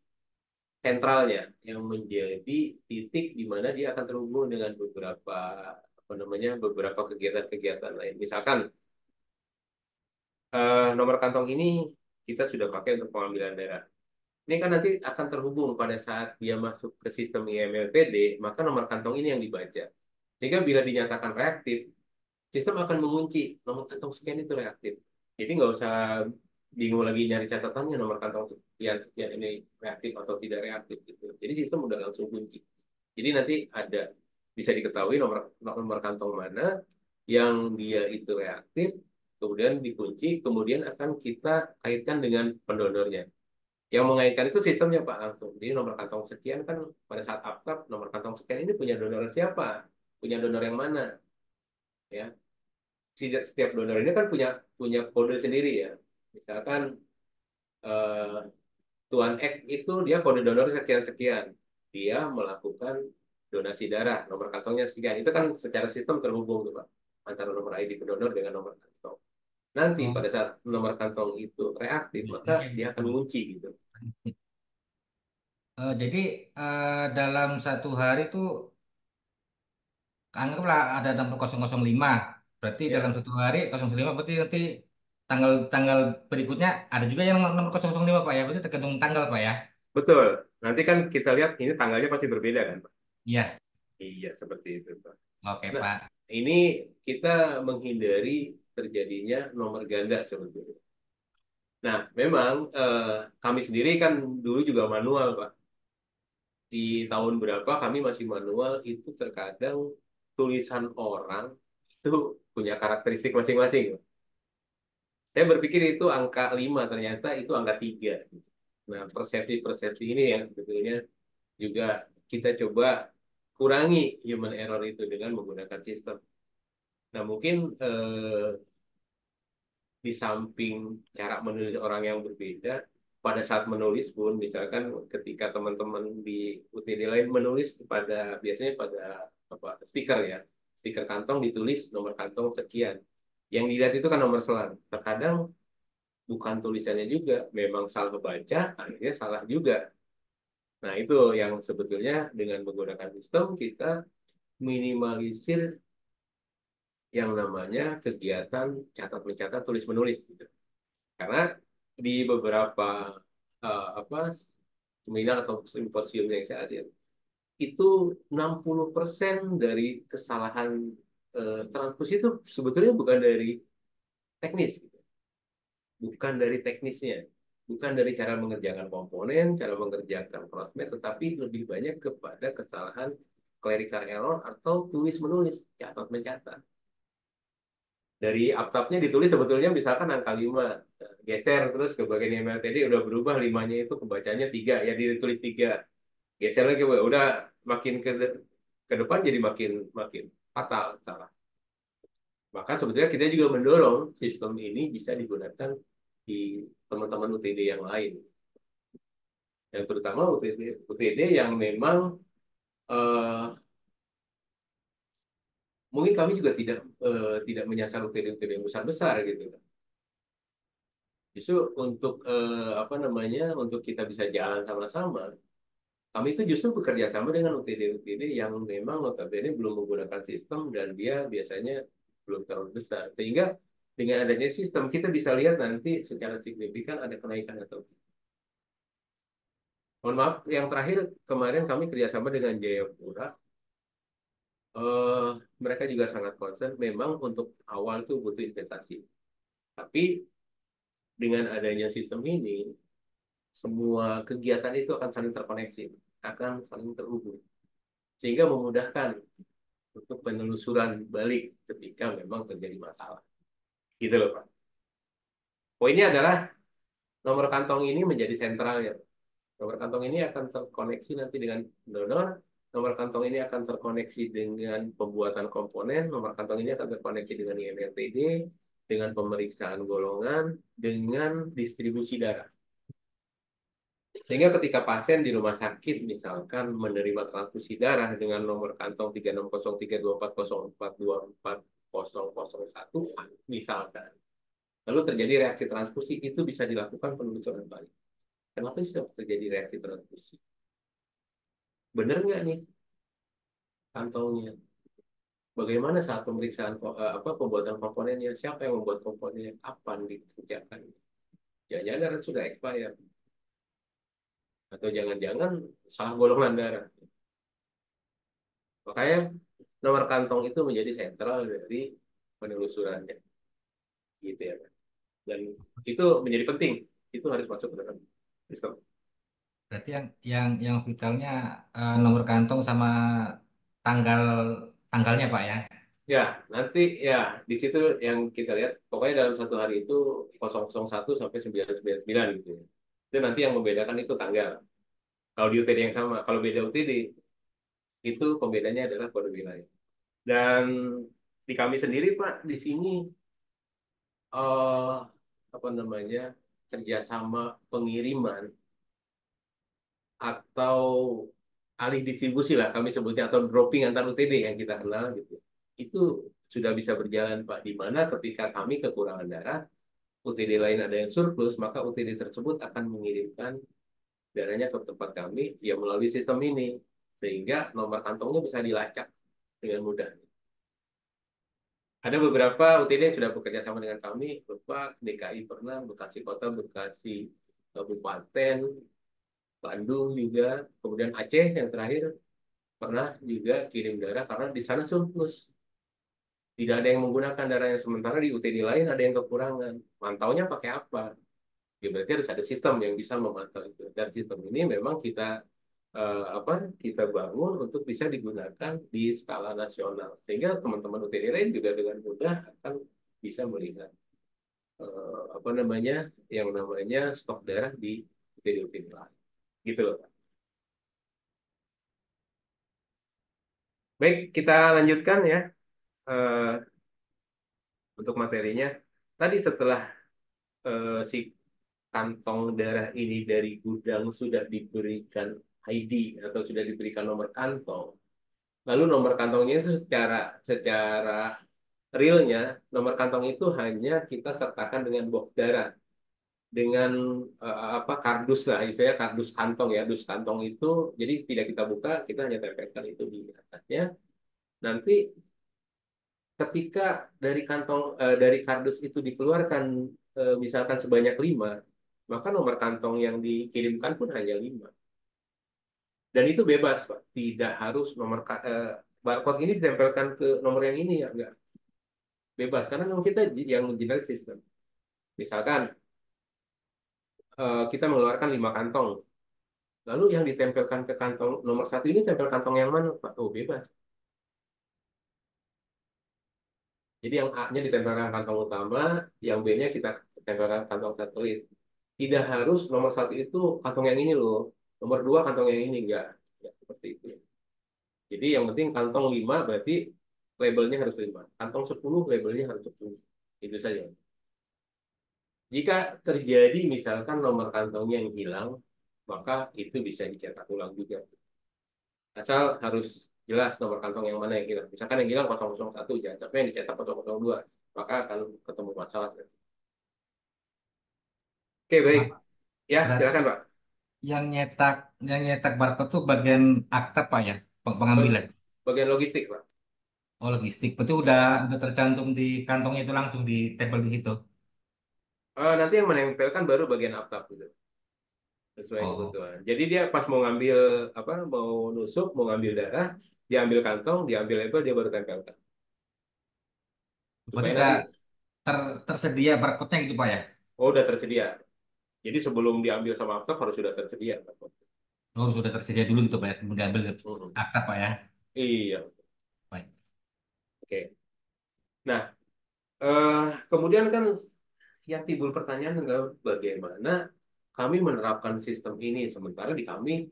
sentralnya, yang menjadi titik di mana dia akan terhubung dengan beberapa apa namanya beberapa kegiatan-kegiatan lain. Misalkan nomor kantong ini kita sudah pakai untuk pengambilan darah. Ini kan nanti akan terhubung pada saat dia masuk ke sistem IMLTD, maka nomor kantong ini yang dibaca. Sehingga bila dinyatakan reaktif, sistem akan mengunci nomor kantong sekian itu reaktif. Jadi nggak usah bingung lagi nyari catatannya nomor kantong sekian sekian ini reaktif atau tidak reaktif gitu. Jadi sistem udah langsung kunci. Jadi nanti ada bisa diketahui nomor nomor kantong mana yang dia itu reaktif, kemudian dikunci, kemudian akan kita kaitkan dengan pendonornya. Yang mengaitkan itu sistemnya Pak langsung. Jadi nomor kantong sekian kan pada saat aktab nomor kantong sekian ini punya donor siapa? Punya donor yang mana? Ya, setiap donor ini kan punya punya kode sendiri ya. Misalkan eh, Tuan X itu dia kode donor sekian-sekian. Dia melakukan donasi darah, nomor kantongnya sekian. Itu kan secara sistem terhubung tuh Pak. Antara nomor ID pendonor dengan nomor kantong. Nanti Oh, pada saat nomor kantong itu reaktif, maka dia akan mengunci gitu. jadi dalam satu hari itu anggaplah ada nomor 005. Berarti dalam Ya, satu hari 005 berarti nanti tanggal tanggal berikutnya ada juga yang nomor 005 Pak ya. Berarti tergantung tanggal Pak ya. betul. Nanti kan kita lihat ini tanggalnya pasti berbeda kan Pak. Iya, Iya, seperti itu Pak. oke Nah, Pak. ini kita menghindari terjadinya nomor ganda sebetulnya. Nah, memang kami sendiri kan dulu juga manual, Pak. Di tahun berapa kami masih manual, itu terkadang tulisan orang itu punya karakteristik masing-masing. Pak. Saya berpikir itu angka 5 ternyata itu angka 3. Nah, persepsi-persepsi ini yang sebetulnya juga kita coba kurangi human error itu dengan menggunakan sistem. Nah, mungkin di samping cara menulis orang yang berbeda, pada saat menulis pun, misalkan ketika teman-teman di UTD lain menulis biasanya pada apa stiker ya, stiker kantong ditulis nomor kantong sekian. Yang dilihat itu kan nomor selang. Terkadang bukan tulisannya juga, memang salah baca, akhirnya salah juga. Nah, itu yang sebetulnya dengan menggunakan sistem kita minimalisir yang namanya kegiatan catat mencatat tulis menulis gitu. Karena di beberapa apa seminar atau simposium yang saya hadir, itu 60% dari kesalahan transfusi itu sebetulnya bukan dari teknis, gitu. Bukan dari teknisnya, bukan dari cara mengerjakan komponen, cara mengerjakan crossmatch, tetapi lebih banyak kepada kesalahan clerical error atau tulis menulis, catat mencatat. Dari uptopnya ditulis sebetulnya misalkan angka 5 geser terus ke bagian MLTD udah berubah limanya itu kebacanya 3 ya ditulis 3 geser lagi udah makin ke ke depan jadi makin makin fatal salah. Maka sebetulnya kita juga mendorong sistem ini bisa digunakan di teman-teman UTD yang lain. Yang terutama UTD yang memang eh, mungkin kami juga tidak menyasar UTD-UTD yang besar-besar gitu. Justru untuk apa namanya untuk kita bisa jalan sama-sama, kami itu justru bekerja sama dengan UTD-UTD yang memang notabene belum menggunakan sistem dan dia biasanya belum terlalu besar. Sehingga dengan adanya sistem kita bisa lihat nanti secara signifikan ada kenaikan atau tidak. Mohon maaf, yang terakhir kemarin kami kerjasama dengan Jayapura. eh, Mereka juga sangat concern. Memang untuk awal itu butuh investasi. Tapi dengan adanya sistem ini, semua kegiatan itu akan saling terkoneksi, akan saling terhubung. Sehingga memudahkan untuk penelusuran balik ketika memang terjadi masalah. Gitu loh, Pak. Poinnya adalah nomor kantong ini menjadi sentralnya. Nomor kantong ini akan terkoneksi nanti dengan donor. Nomor kantong ini akan terkoneksi dengan pembuatan komponen. Nomor kantong ini akan terkoneksi dengan INRTD, dengan pemeriksaan golongan, dengan distribusi darah. Sehingga ketika pasien di rumah sakit misalkan menerima transfusi darah dengan nomor kantong 36032404244001 misalkan, lalu terjadi reaksi transfusi, itu bisa dilakukan penelusuran balik. Kenapa sih terjadi reaksi transfusi? Benar nggak nih kantongnya? Bagaimana saat pemeriksaan apa pembuatan komponennya? Siapa yang membuat komponennya? Kapan dikerjakan? Jangan-jangan darah sudah expired atau jangan-jangan salah golongan darah. Makanya nomor kantong itu menjadi sentral dari penelusurannya, gitu ya. Dan itu menjadi penting. Itu harus masuk ke dalam sistem. Berarti yang vitalnya nomor kantong sama tanggal tanggalnya Pak ya. Ya, nanti ya di situ yang kita lihat, pokoknya dalam satu hari itu 001 sampai 999 gitu ya. Itu nanti yang membedakan itu tanggal. Kalau di UTD yang sama, kalau beda UTD, itu pembedanya adalah kode wilayah. Dan di kami sendiri, Pak, di sini eh apa namanya kerjasama pengiriman atau alih distribusi lah kami sebutnya atau dropping antar UTD yang kita kenal gitu. Itu sudah bisa berjalan Pak, di mana ketika kami kekurangan darah, UTD lain ada yang surplus, maka UTD tersebut akan mengirimkan darahnya ke tempat kami ya melalui sistem ini, sehingga nomor kantongnya bisa dilacak dengan mudah. Ada beberapa UTD yang sudah bekerja sama dengan kami, Bapak DKI pernah, Bekasi Kota, Bekasi Kabupaten, Bandung juga, kemudian Aceh yang terakhir pernah juga kirim darah karena di sana surplus. Tidak ada yang menggunakan darahnya, sementara di UTD lain ada yang kekurangan. Mantaunya pakai apa? Ya berarti harus ada sistem yang bisa memantau itu. Dan sistem ini memang kita apa kita bangun untuk bisa digunakan di skala nasional. Sehingga teman-teman UTD lain juga dengan mudah akan bisa melihat apa namanya yang namanya stok darah di UTD-UTD lain. Gitu loh. Baik, kita lanjutkan ya eh, untuk materinya. Tadi setelah si kantong darah ini dari gudang sudah diberikan ID atau sudah diberikan nomor kantong, lalu nomor kantongnya itu secara realnya nomor kantong itu hanya kita sertakan dengan box darah dengan apa kardus lah istilahnya kardus kantong ya dus kantong itu jadi tidak kita buka kita hanya tempelkan itu di atasnya nanti ketika dari kantong dari kardus itu dikeluarkan misalkan sebanyak 5 maka nomor kantong yang dikirimkan pun hanya 5 dan itu bebas Pak tidak harus barcode ini ditempelkan ke nomor yang ini ya enggak bebas karena memang kita yang generate system misalkan kita mengeluarkan 5 kantong lalu yang ditempelkan ke kantong nomor satu ini tempel kantong yang mana Pak oh bebas jadi yang A-nya ditempelkan kantong utama yang B-nya kita tempelkan kantong satelit tidak harus nomor satu itu kantong yang ini loh nomor dua kantong yang ini enggak ya, seperti itu Jadi yang penting kantong 5 berarti labelnya harus 5. Kantong 10 labelnya harus 10. Itu saja. Jika terjadi misalkan nomor kantongnya yang hilang, maka itu bisa dicetak ulang juga. Asal harus jelas nomor kantong yang mana yang hilang. Misalkan yang hilang 001, jangan sampai yang dicetak 002. Maka akan ketemu masalah. Oke, baik. Nah, Ya, berarti silakan, Pak. yang nyetak yang nyetak barcode tuh bagian akta Pak ya, Ba- pengambilan. Bagian logistik, Pak. Oh logistik, berarti Ya. udah tercantum di kantongnya itu langsung di tempel di situ. Nanti yang menempelkan baru bagian atap gitu. Sesuai Oh, kebutuhan. Jadi dia pas mau ngambil apa, mau nusuk, mau ngambil darah, diambil kantong, diambil label, dia baru tempelkan. berarti Supaya udah nanti, tersedia barcode-nya gitu Pak ya. oh udah tersedia. Jadi sebelum diambil sama atap harus sudah tersedia. Oh sudah tersedia dulu gitu Pak ya sebelum diambil Mhm. akta Pak ya. Iya, Baik. oke. Nah, eh, kemudian kan yang timbul pertanyaan adalah bagaimana kami menerapkan sistem ini sementara di kami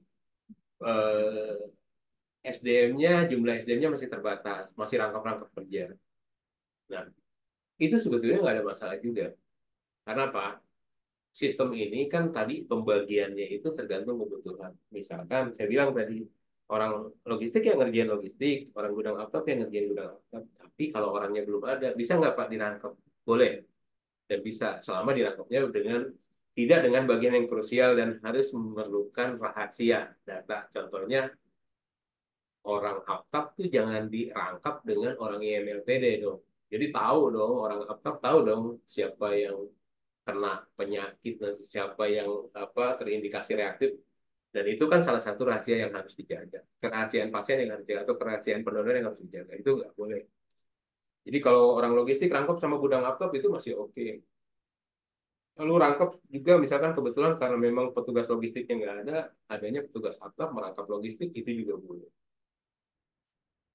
SDM-nya, jumlah SDM-nya masih terbatas, masih rangkap-rangkap kerja. Nah, itu sebetulnya nggak ada masalah juga. Karena apa? Sistem ini kan tadi pembagiannya itu tergantung kebutuhan. Misalkan saya bilang tadi, orang logistik yang ngerjain logistik, orang gudang apap yang ngerjain gudang apap. Tapi kalau orangnya belum ada, bisa nggak Pak dirangkap? Boleh. Dan bisa selama dirangkapnya dengan tidak dengan bagian yang krusial dan harus memerlukan rahasia data. Contohnya orang aptap tuh jangan dirangkap dengan orang IMLTD dong. Jadi tahu dong orang aptap tahu dong siapa yang kena penyakit dan siapa yang apa terindikasi reaktif dan itu kan salah satu rahasia yang harus dijaga. Kerahasiaan pasien yang harus dijaga atau kerahasiaan pendonor yang harus dijaga itu nggak boleh. Jadi kalau orang logistik rangkap sama gudang aptop itu masih oke. Lalu rangkap juga misalkan kebetulan karena memang petugas logistiknya nggak ada, adanya petugas aptop merangkap logistik itu juga boleh.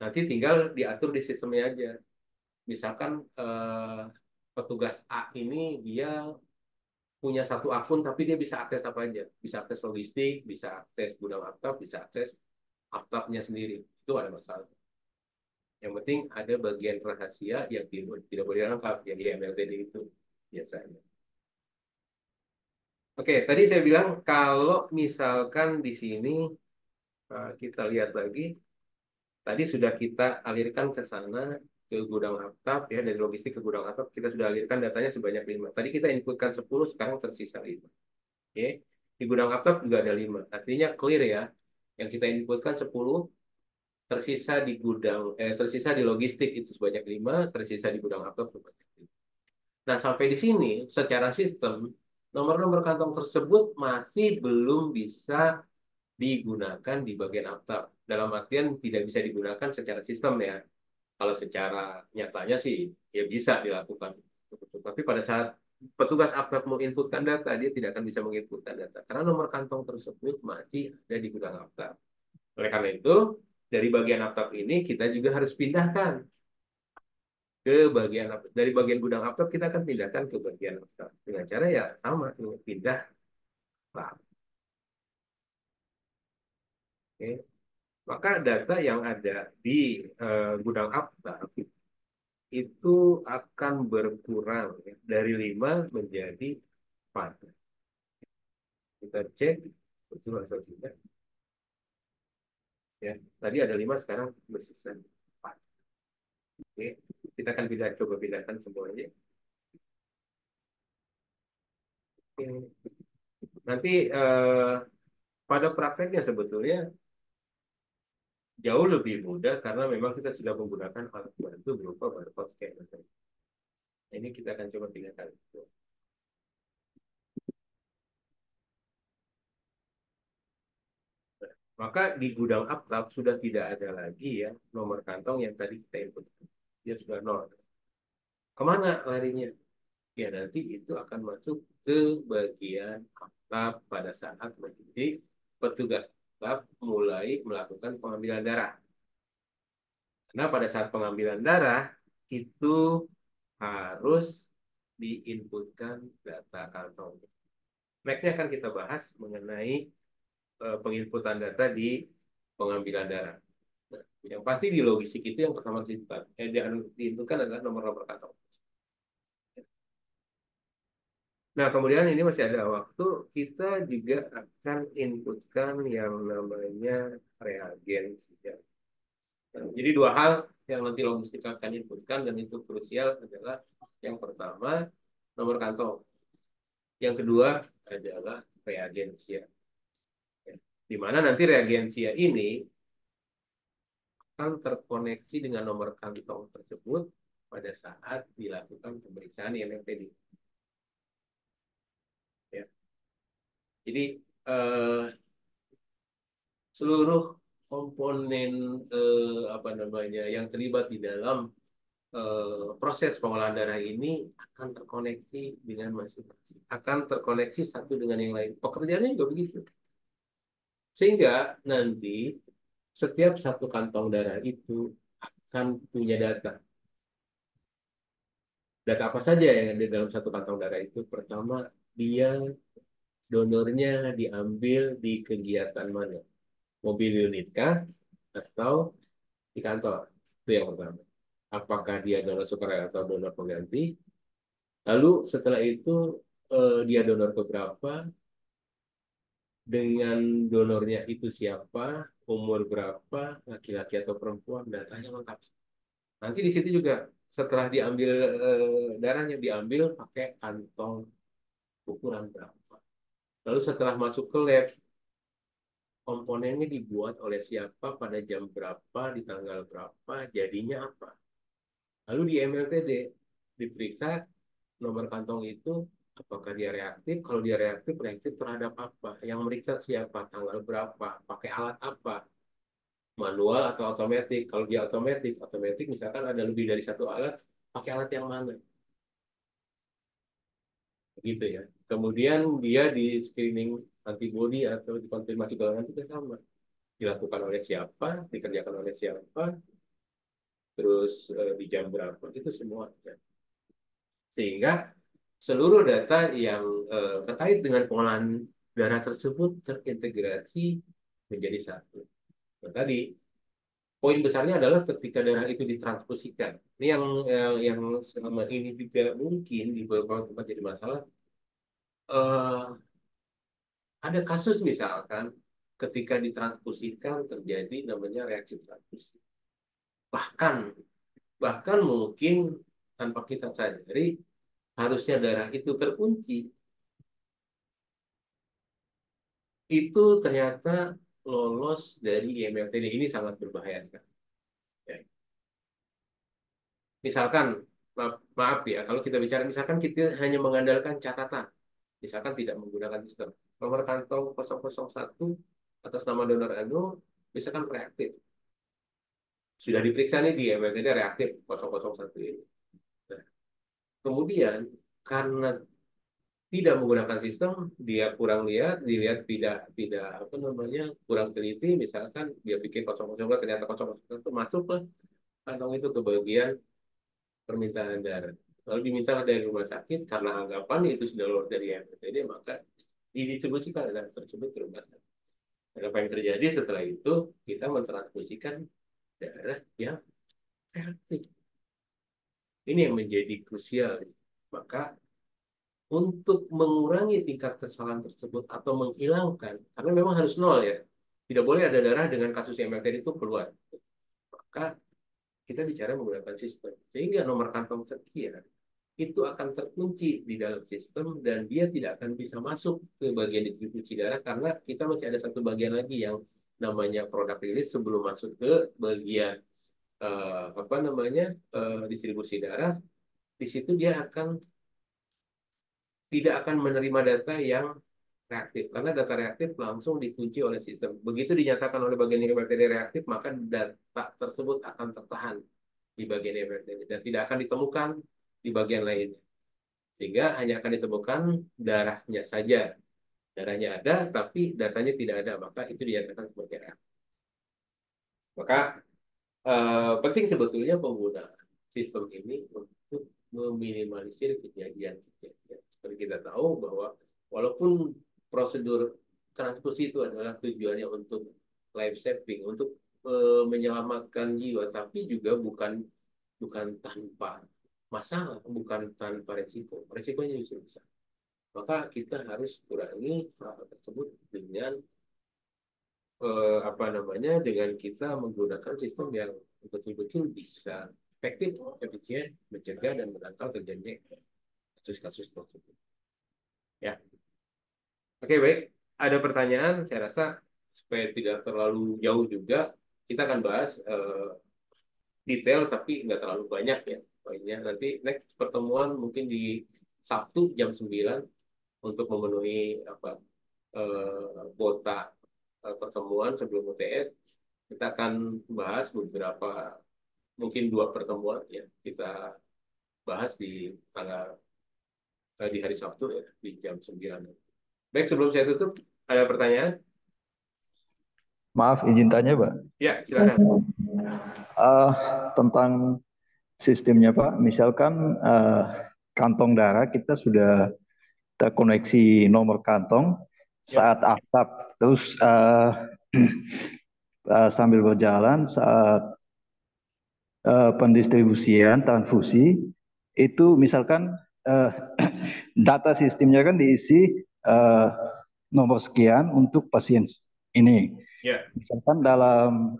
Nanti tinggal diatur di sistemnya aja. Misalkan petugas A ini dia punya satu akun tapi dia bisa akses apa aja. Bisa akses logistik, bisa akses gudang aptop, bisa akses aptopnya sendiri. Itu ada masalah. Yang penting ada bagian rahasia yang tidak boleh dirangkap, yang di MLTD itu biasanya. Oke, tadi saya bilang kalau misalkan di sini kita lihat lagi, tadi sudah kita alirkan ke sana ke gudang atap ya dari logistik ke gudang atap kita sudah alirkan datanya sebanyak 5. Tadi kita inputkan 10, sekarang tersisa 5. Oke. Di gudang atap juga ada 5. Artinya clear ya. Yang kita inputkan 10, tersisa di logistik itu sebanyak 5, tersisa di gudang atap sebanyak 5. Nah, sampai di sini secara sistem nomor-nomor kantong tersebut masih belum bisa digunakan di bagian atap. Dalam artian tidak bisa digunakan secara sistem ya. Kalau secara nyatanya sih ya bisa dilakukan. Tapi pada saat petugas atap menginputkan data, dia tidak akan bisa menginputkan data. Karena nomor kantong tersebut masih ada di gudang atap. Oleh karena itu, dari bagian atap ini kita juga harus pindahkan ke bagian dari bagian gudang atap kita akan pindahkan ke bagian atap dengan cara ya sama pindah lah. Oke. Maka data yang ada di gudang atap itu akan berkurang ya, dari 5 menjadi 4. Kita cek betul atau tidak. Ya, tadi ada 5 sekarang bersisa 4. Oke. Kita akan coba pindahkan semuanya. Oke. Nanti pada prakteknya sebetulnya jauh lebih mudah karena memang kita sudah menggunakan alat bantu berupa barcode scanner. Ini kita akan coba pindahkan. Maka di gudang atap sudah tidak ada lagi ya nomor kantong yang tadi kita input. Dia sudah nol. Kemana larinya? Ya nanti itu akan masuk ke bagian atap pada saat nanti petugas atap mulai melakukan pengambilan darah. Karena pada saat pengambilan darah itu harus diinputkan data kantong. Next-nya akan kita bahas mengenai penginputan data di pengambilan darah. Yang pasti di logistik itu yang pertama ditentukan adalah nomor-nomor kantong. Nah, kemudian ini masih ada waktu, kita juga akan inputkan yang namanya reagen. Ya. Nah, jadi dua hal yang nanti logistik akan inputkan dan itu krusial adalah yang pertama nomor kantong, yang kedua adalah reagensia. Ya. Di mana nanti reagensia ini akan terkoneksi dengan nomor kantong tersebut pada saat dilakukan pemeriksaan IMFTD. Ya. Jadi eh, seluruh komponen apa namanya yang terlibat di dalam proses pengolahan darah ini akan terkoneksi dengan masing-masing, akan terkoneksi satu dengan yang lain. Pekerjaannya juga begitu. Sehingga nanti setiap satu kantong darah itu akan punya data. Data apa saja yang ada dalam satu kantong darah itu? Pertama, dia donornya diambil di kegiatan mana? Mobil unit kah? Atau di kantor? Itu yang pertama. Apakah dia donor sukarela atau donor pengganti? Lalu setelah itu dia donor ke berapa? Dengan donornya itu siapa? Umur berapa? Laki-laki atau perempuan? Datanya lengkap. Nanti di situ juga setelah diambil darahnya diambil pakai kantong ukuran berapa. Lalu setelah masuk ke lab, komponennya dibuat oleh siapa pada jam berapa, di tanggal berapa, jadinya apa. Lalu di MLTD diperiksa nomor kantong itu apakah dia reaktif. Kalau dia reaktif, reaktif terhadap apa? Yang meriksa siapa, tanggal berapa, pakai alat apa, manual atau otomatis. Kalau dia otomatis, otomatis misalkan ada lebih dari satu alat, pakai alat yang mana? Gitu ya. Kemudian dia di screening antibody atau dikonfirmasi golongan itu sama. Dilakukan oleh siapa, dikerjakan oleh siapa, terus di jam berapa, itu semua. Ya. Sehingga seluruh data yang terkait dengan pengolahan darah tersebut terintegrasi menjadi satu. Nah, tadi poin besarnya adalah ketika darah itu ditransfusikan. Ini yang selama ini juga mungkin di beberapa tempat jadi masalah. Eh, ada kasus misalkan ketika ditransfusikan terjadi namanya reaksi transfusi. Bahkan bahkan mungkin tanpa kita sadari harusnya darah itu terkunci. Itu ternyata lolos dari IMLTD, ini sangat berbahaya sekali. Ya. Misalkan, maaf ya, kalau kita bicara misalkan kita hanya mengandalkan catatan, misalkan tidak menggunakan sistem. Nomor kantong 001 atas nama donor anu, misalkan reaktif. Sudah diperiksa nih di IMLTD reaktif 001 ini. Nah, kemudian karena tidak menggunakan sistem, dia kurang lihat, dilihat tidak tidak apa namanya kurang teliti, misalkan dia pikir 001 ternyata 001 masuk lah kantong itu ke bagian permintaan darah. Lalu diminta dari rumah sakit karena anggapan itu sudah lolos dari MPTD, maka didistribusikan darah tersebut ke rumah sakit. Dan apa yang terjadi setelah itu, kita mentransfusikan darah yang reaktif. Ini yang menjadi krusial. Maka untuk mengurangi tingkat kesalahan tersebut atau menghilangkan, karena memang harus nol ya, tidak boleh ada darah dengan kasus MLTD itu keluar. Maka kita bicara menggunakan sistem. Sehingga nomor kantong sekian itu akan terkunci di dalam sistem dan dia tidak akan bisa masuk ke bagian distribusi darah karena kita masih ada satu bagian lagi yang namanya produk rilis sebelum masuk ke bagian apa namanya distribusi darah. Di situ dia akan tidak akan menerima data yang reaktif karena data reaktif langsung dikunci oleh sistem. Begitu dinyatakan oleh bagian IMRTD reaktif, maka data tersebut akan tertahan di bagian IMRTD dan tidak akan ditemukan di bagian lain. Sehingga hanya akan ditemukan darahnya saja. Darahnya ada, tapi datanya tidak ada. Maka itu dinyatakan sebagai reaktif. Maka penting sebetulnya penggunaan sistem ini untuk meminimalisir kejadian-kejadian. Seperti kita tahu bahwa walaupun prosedur transfusi itu adalah tujuannya untuk life saving, untuk menyelamatkan jiwa, tapi juga bukan bukan tanpa masalah, bukan tanpa resiko. Resikonya justru besar. Maka kita harus kurangi hal tersebut dengan apa namanya, dengan kita menggunakan sistem yang betul-betul bisa efektif, efisien, mencegah dan menangkal terjadinya kasus-kasus tersebut. Ya, oke baik. Ada pertanyaan? Saya rasa supaya tidak terlalu jauh juga, kita akan bahas detail tapi nggak terlalu banyak ya poinnya. Nanti next pertemuan mungkin di Sabtu jam 9 untuk memenuhi apa kuota pertemuan sebelum UTS. Kita akan bahas beberapa, mungkin 2 pertemuan ya, kita bahas di tanggal di hari Sabtu ya di jam 9. Baik, sebelum saya tutup, ada pertanyaan? Maaf, izin tanya, Pak. Ya, silakan. Eh, Tentang sistemnya, Pak. Misalkan kantong darah kita sudah terkoneksi nomor kantong Ya, saat atap, terus sambil berjalan saat pendistribusian transfusi itu misalkan eh, data sistemnya kan diisi eh, nomor sekian untuk pasien ini. ya. Misalkan dalam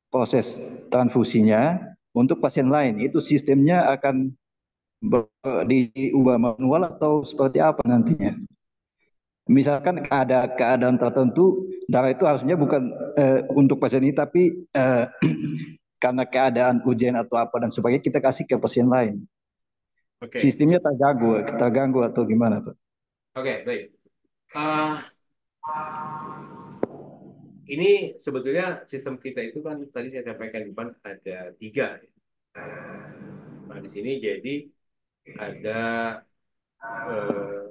proses transfusinya untuk pasien lain itu sistemnya akan diubah manual atau seperti apa nantinya? Misalkan ada keadaan tertentu darah itu harusnya bukan untuk pasien ini tapi karena keadaan ujian atau apa dan sebagainya kita kasih ke pasien lain. Oke, Sistemnya terganggu atau gimana, Pak? oke, baik. Ah, ini sebetulnya sistem kita itu kan tadi saya sampaikan di depan ada 3. Nah, di sini jadi ada eh,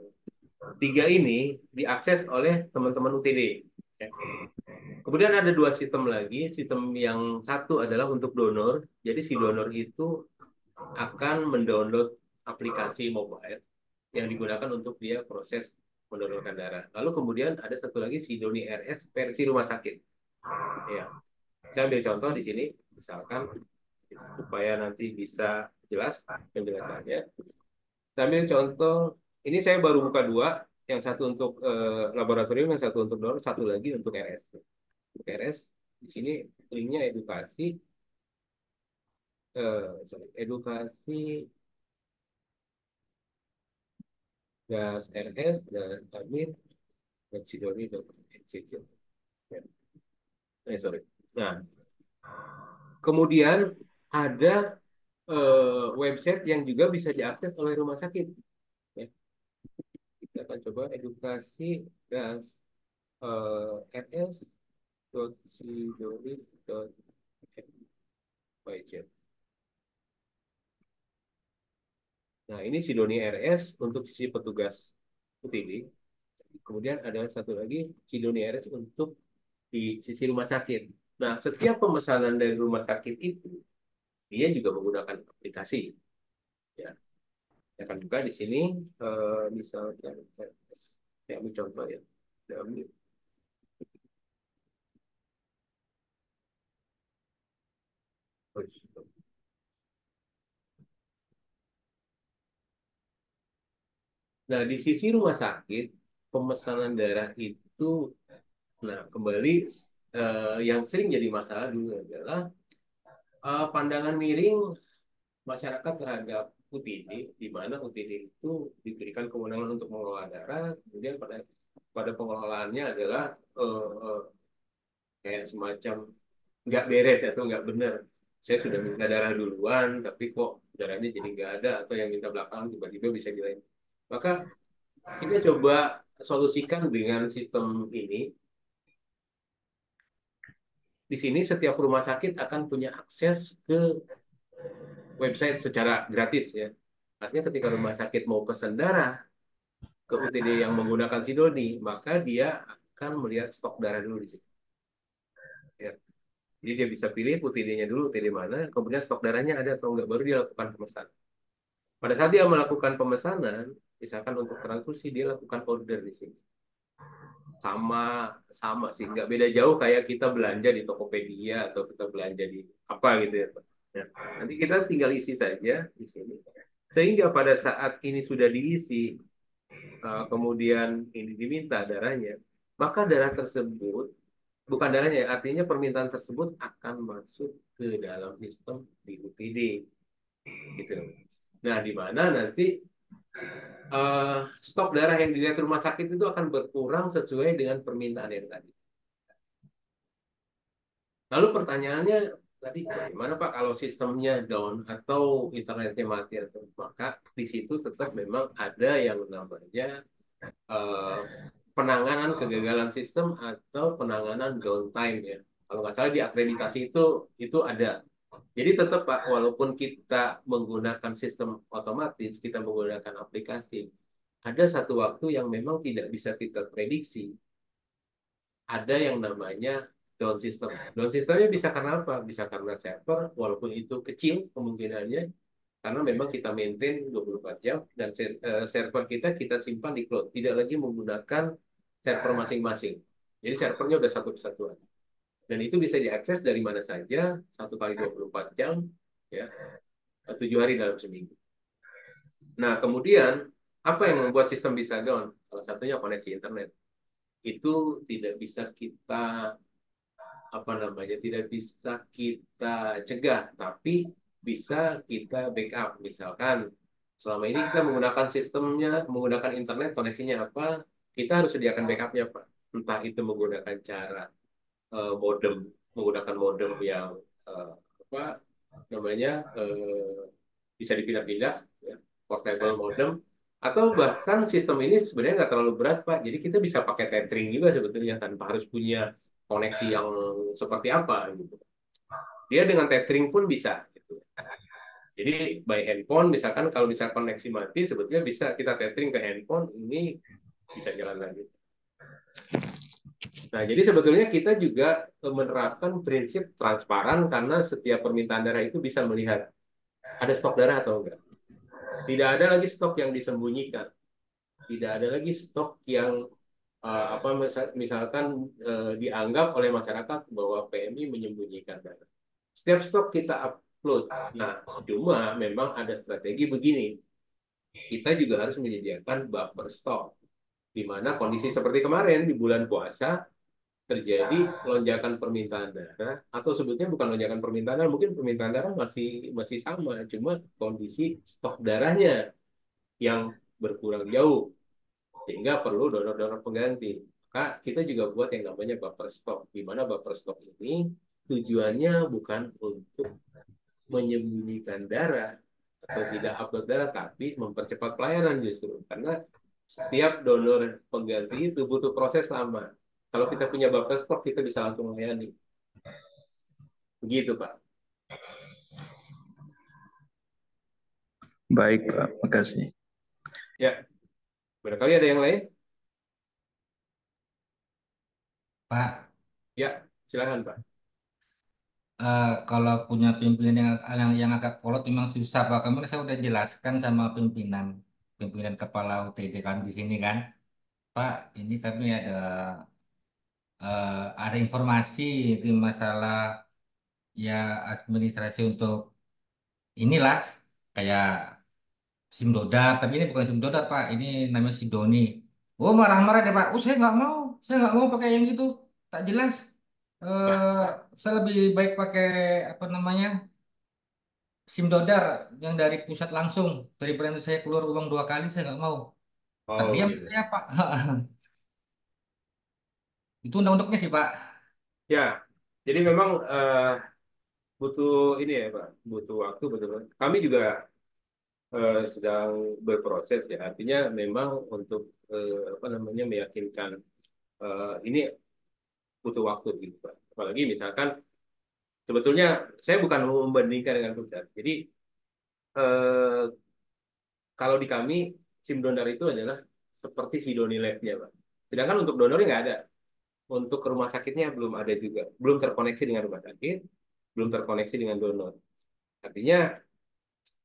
3 ini diakses oleh teman-teman UTD. Ya. Kemudian ada 2 sistem lagi. Sistem yang satu adalah untuk donor. Jadi si donor itu akan mendownload aplikasi mobile yang digunakan untuk dia proses mendonorkan darah. Lalu kemudian ada satu lagi Sidoni RS versi rumah sakit. Ya, saya ambil contoh di sini, misalkan supaya nanti bisa jelas penjelasannya. Saya ambil contoh, ini saya baru buka 2, yang satu untuk laboratorium, yang satu untuk donor, satu lagi untuk RS. Untuk RS, di sini linknya edukasi, edukasi gas RS dan admin dan sidoni.nc. Ya. Sorry. Nah, kemudian ada website yang juga bisa diakses oleh rumah sakit. Ya. Kita akan coba edukasi gas rs.sidoni.nc. Nah, ini Sidoni RS untuk sisi petugas UTD. Kemudian ada satu lagi Sidoni RS untuk di sisi rumah sakit. Nah, setiap pemesanan dari rumah sakit itu dia juga menggunakan aplikasi. Ya, saya akan buka di sini. Misalnya, saya ambil contoh ya. Saya ambil. Nah, di sisi rumah sakit, pemesanan darah itu, nah kembali yang sering jadi masalah dulu adalah pandangan miring masyarakat terhadap UTD, di mana UTD itu diberikan kewenangan untuk mengelola darah, kemudian pada pengelolaannya adalah kayak semacam nggak beres atau nggak benar. Saya sudah minta darah duluan, tapi kok darahnya jadi nggak ada, atau yang minta belakang tiba-tiba bisa bilang. Maka kita coba solusikan dengan sistem ini. Di sini setiap rumah sakit akan punya akses ke website secara gratis ya. Artinya ketika rumah sakit mau pesan darah ke UTD yang menggunakan Sidoni, maka dia akan melihat stok darah dulu di situ. Ya. Jadi dia bisa pilih UTD-nya dulu, UTD mana, kemudian stok darahnya ada atau enggak, baru dia lakukan pemesanan. Pada saat dia melakukan pemesanan, misalkan untuk transfusi, dia lakukan order di sini. sama sama sih, nggak beda jauh kayak kita belanja di Tokopedia atau kita belanja di apa gitu ya Pak. Nah, nanti kita tinggal isi saja di sini. Sehingga pada saat ini sudah diisi, kemudian ini diminta darahnya, maka darah tersebut, bukan darahnya, artinya permintaan tersebut akan masuk ke dalam sistem di UPD, gitu. Nah, di mana nanti stok darah yang dilihat rumah sakit itu akan berkurang sesuai dengan permintaan yang tadi. Lalu pertanyaannya tadi, bagaimana Pak kalau sistemnya down atau internetnya mati, atau maka di situ tetap memang ada yang namanya eh, penanganan kegagalan sistem atau penanganan downtime ya. Kalau nggak salah di akreditasi itu ada. Jadi tetap Pak, walaupun kita menggunakan sistem otomatis, kita menggunakan aplikasi, ada satu waktu yang memang tidak bisa kita prediksi. Ada yang namanya down system. Down systemnya bisa karena apa? Bisa karena server, walaupun itu kecil kemungkinannya, karena memang kita maintain 24 jam dan server kita simpan di cloud, tidak lagi menggunakan server masing-masing. Jadi servernya udah satu kesatuan. Dan itu bisa diakses dari mana saja, 1 kali 24 jam, ya, 7 hari dalam seminggu. Nah, kemudian apa yang membuat sistem bisa down? Salah satunya koneksi internet. Itu tidak bisa kita apa namanya, tidak bisa kita cegah, tapi bisa kita backup. Misalkan selama ini kita menggunakan sistemnya, menggunakan internet, koneksinya apa, kita harus sediakan backupnya Pak. Entah itu menggunakan cara modem, menggunakan modem yang eh, apa namanya, bisa dipindah-pindah, ya, portable modem, atau bahkan sistem ini sebenarnya nggak terlalu berat Pak. Jadi kita bisa pakai tethering juga sebetulnya tanpa harus punya koneksi yang seperti apa gitu. Dia dengan tethering pun bisa gitu. Jadi by handphone misalkan, kalau bisa koneksi mati sebetulnya bisa kita tethering ke handphone, ini bisa jalan lagi. Nah, jadi sebetulnya kita juga menerapkan prinsip transparan karena setiap permintaan darah itu bisa melihat ada stok darah atau enggak. Tidak ada lagi stok yang disembunyikan. Tidak ada lagi stok yang apa misalkan dianggap oleh masyarakat bahwa PMI menyembunyikan data. Setiap stok kita upload. Nah, cuma memang ada strategi begini. Kita juga harus menyediakan buffer stok, di mana kondisi seperti kemarin di bulan puasa terjadi lonjakan permintaan darah, atau sebetulnya bukan lonjakan permintaan darah, mungkin permintaan darah masih masih sama, cuma kondisi stok darahnya yang berkurang jauh sehingga perlu donor-donor pengganti. Maka kita juga buat yang namanya buffer stock, di mana buffer stock ini tujuannya bukan untuk menyembunyikan darah atau tidak upload darah, tapi mempercepat pelayanan justru. Karena setiap donor pengganti itu butuh proses lama. Kalau kita punya buffer stock, kita bisa langsung melayani. Begitu, Pak. Baik, Pak. Makasih. Ya, barangkali ada yang lain? Pak, Ya, silakan, Pak. kalau punya pimpinan yang agak kolot memang susah Pak. Kemarin saya udah jelaskan sama pimpinan kepala UTD kan di sini kan. Pak, ini kami ada informasi di masalah ya administrasi untuk inilah kayak SIM Dodar, tapi ini bukan SIM Dodar Pak, ini namanya Sidoni. Oh marah-marah deh Pak, oh saya nggak mau pakai yang gitu, tak jelas. Pak. eh saya lebih baik pakai apa namanya SIM Dodar yang dari pusat langsung, daripada nanti saya keluar uang 2 kali, saya nggak mau. Tak Oh, diam gitu. saya Pak. Itu undang-undangnya sih Pak. Ya, jadi memang butuh ini ya, Pak. Butuh waktu, betul. Kami juga sedang berproses ya. Artinya memang untuk apa namanya, meyakinkan ini butuh waktu gitu, Pak. Apalagi misalkan sebetulnya saya bukan membandingkan dengan pusat. Jadi eh, kalau di kami SIM donor itu adalah seperti si Doni Lab-nya, Pak. Sedangkan untuk donornya nggak ada. Untuk rumah sakitnya belum ada juga. Belum terkoneksi dengan rumah sakit, belum terkoneksi dengan donor. Artinya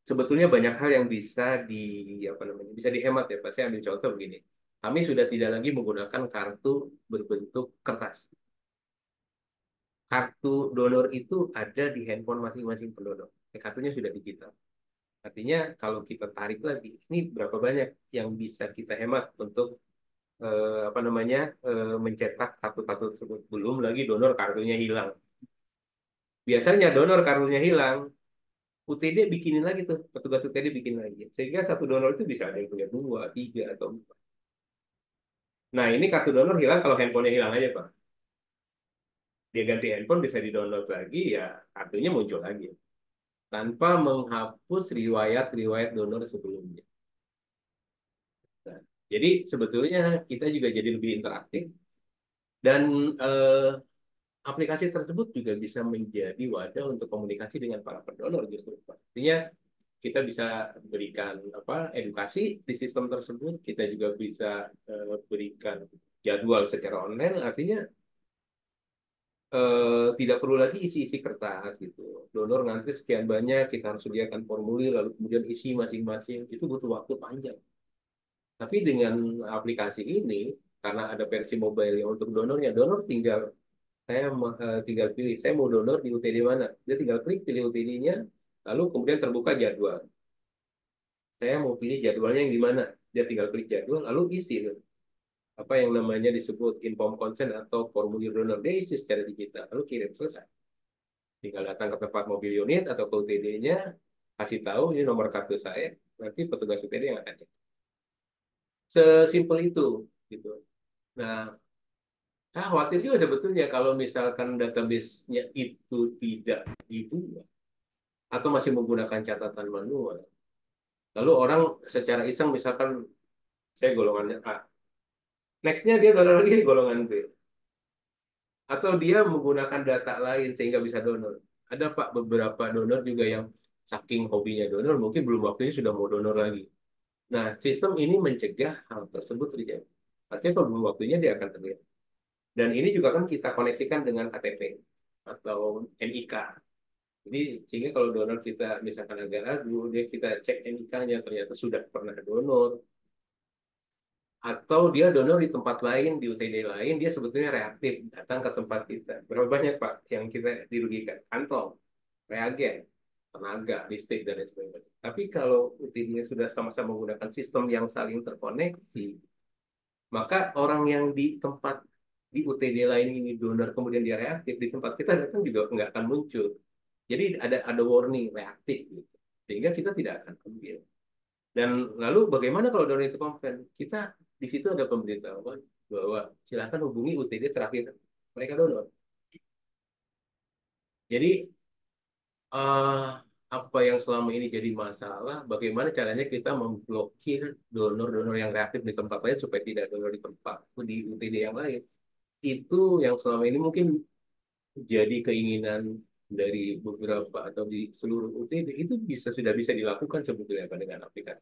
sebetulnya banyak hal yang bisa di apa namanya, bisa dihemat ya, Pak. Saya ambil contoh begini. kami sudah tidak lagi menggunakan kartu berbentuk kertas. Kartu donor itu ada di handphone masing-masing pendonor. Kartunya sudah digital. Artinya kalau kita tarik lagi, ini berapa banyak yang bisa kita hemat untuk apa namanya mencetak kartu-kartu tersebut. Belum lagi donor kartunya hilang. Biasanya donor kartunya hilang, UTD bikinin lagi tuh, petugas UTD bikin lagi. Sehingga satu donor itu bisa ada yang punya dua, tiga, atau empat. Nah ini kartu donor hilang kalau handphonenya hilang aja Pak. Dia ganti handphone bisa di-download lagi, ya kartunya muncul lagi. Tanpa menghapus riwayat-riwayat donor sebelumnya. Nah, jadi sebetulnya kita juga jadi lebih interaktif. Dan aplikasi tersebut juga bisa menjadi wadah untuk komunikasi dengan para pendonor justru. Artinya kita bisa berikan apa edukasi di sistem tersebut, kita juga bisa berikan jadwal secara online, artinya tidak perlu lagi isi-isi kertas gitu. Donor ngantri sekian banyak, kita harus sediakan formulir, lalu kemudian isi masing-masing, itu butuh waktu panjang. Tapi dengan aplikasi ini, karena ada versi mobile yang untuk donornya, donor tinggal tinggal pilih saya mau donor di UTD mana. Dia tinggal klik pilih UTD-nya, lalu kemudian terbuka jadwal. Saya mau pilih jadwalnya yang di mana. Dia tinggal klik jadwal, lalu isi tuh. Apa yang namanya disebut inform consent atau formulir donor. Dia isi secara digital, lalu kirim selesai. Tinggal datang ke tempat mobil unit atau ke UTD-nya, kasih tahu ini nomor kartu saya, nanti petugas UTD yang akan cek. Sesimpel itu, gitu. Nah, saya khawatir juga sebetulnya kalau misalkan database-nya itu tidak dibuat atau masih menggunakan catatan manual. Lalu orang secara iseng misalkan saya golongannya A, next-nya dia donor lagi golongan B. Atau dia menggunakan data lain sehingga bisa donor. Ada Pak beberapa donor juga yang saking hobinya donor, mungkin belum waktunya sudah mau donor lagi. Nah, sistem ini mencegah hal tersebut terjadi. Artinya kalau belum waktunya dia akan terjadi. Dan ini juga kan kita koneksikan dengan KTP atau NIK. Jadi sehingga kalau donor kita misalkan agak ragu, dia kita cek NIK-nya ternyata sudah pernah donor, atau dia donor di tempat lain, di UTD lain, dia sebetulnya reaktif datang ke tempat kita. Berapa banyak Pak yang kita dirugikan? Kantong, reagen, tenaga, listrik, dan lain sebagainya. Tapi kalau UTD-nya sudah sama-sama menggunakan sistem yang saling terkoneksi, maka orang yang di tempat di UTD lain ini donor kemudian dia reaktif, di tempat kita datang juga nggak akan muncul. Jadi ada warning reaktif gitu. Sehingga kita tidak akan ambil. Dan lalu bagaimana kalau donor itu komplain? Kita di situ ada pemberitahuan bahwa silakan hubungi UTD terakhir mereka donor. Jadi eh, apa yang selama ini jadi masalah, bagaimana caranya kita memblokir donor-donor yang reaktif di tempat lain supaya tidak donor di tempat di UTD yang lain. Itu yang selama ini mungkin jadi keinginan dari beberapa atau di seluruh UTD itu sudah bisa dilakukan sebetulnya Pak, dengan aplikasi.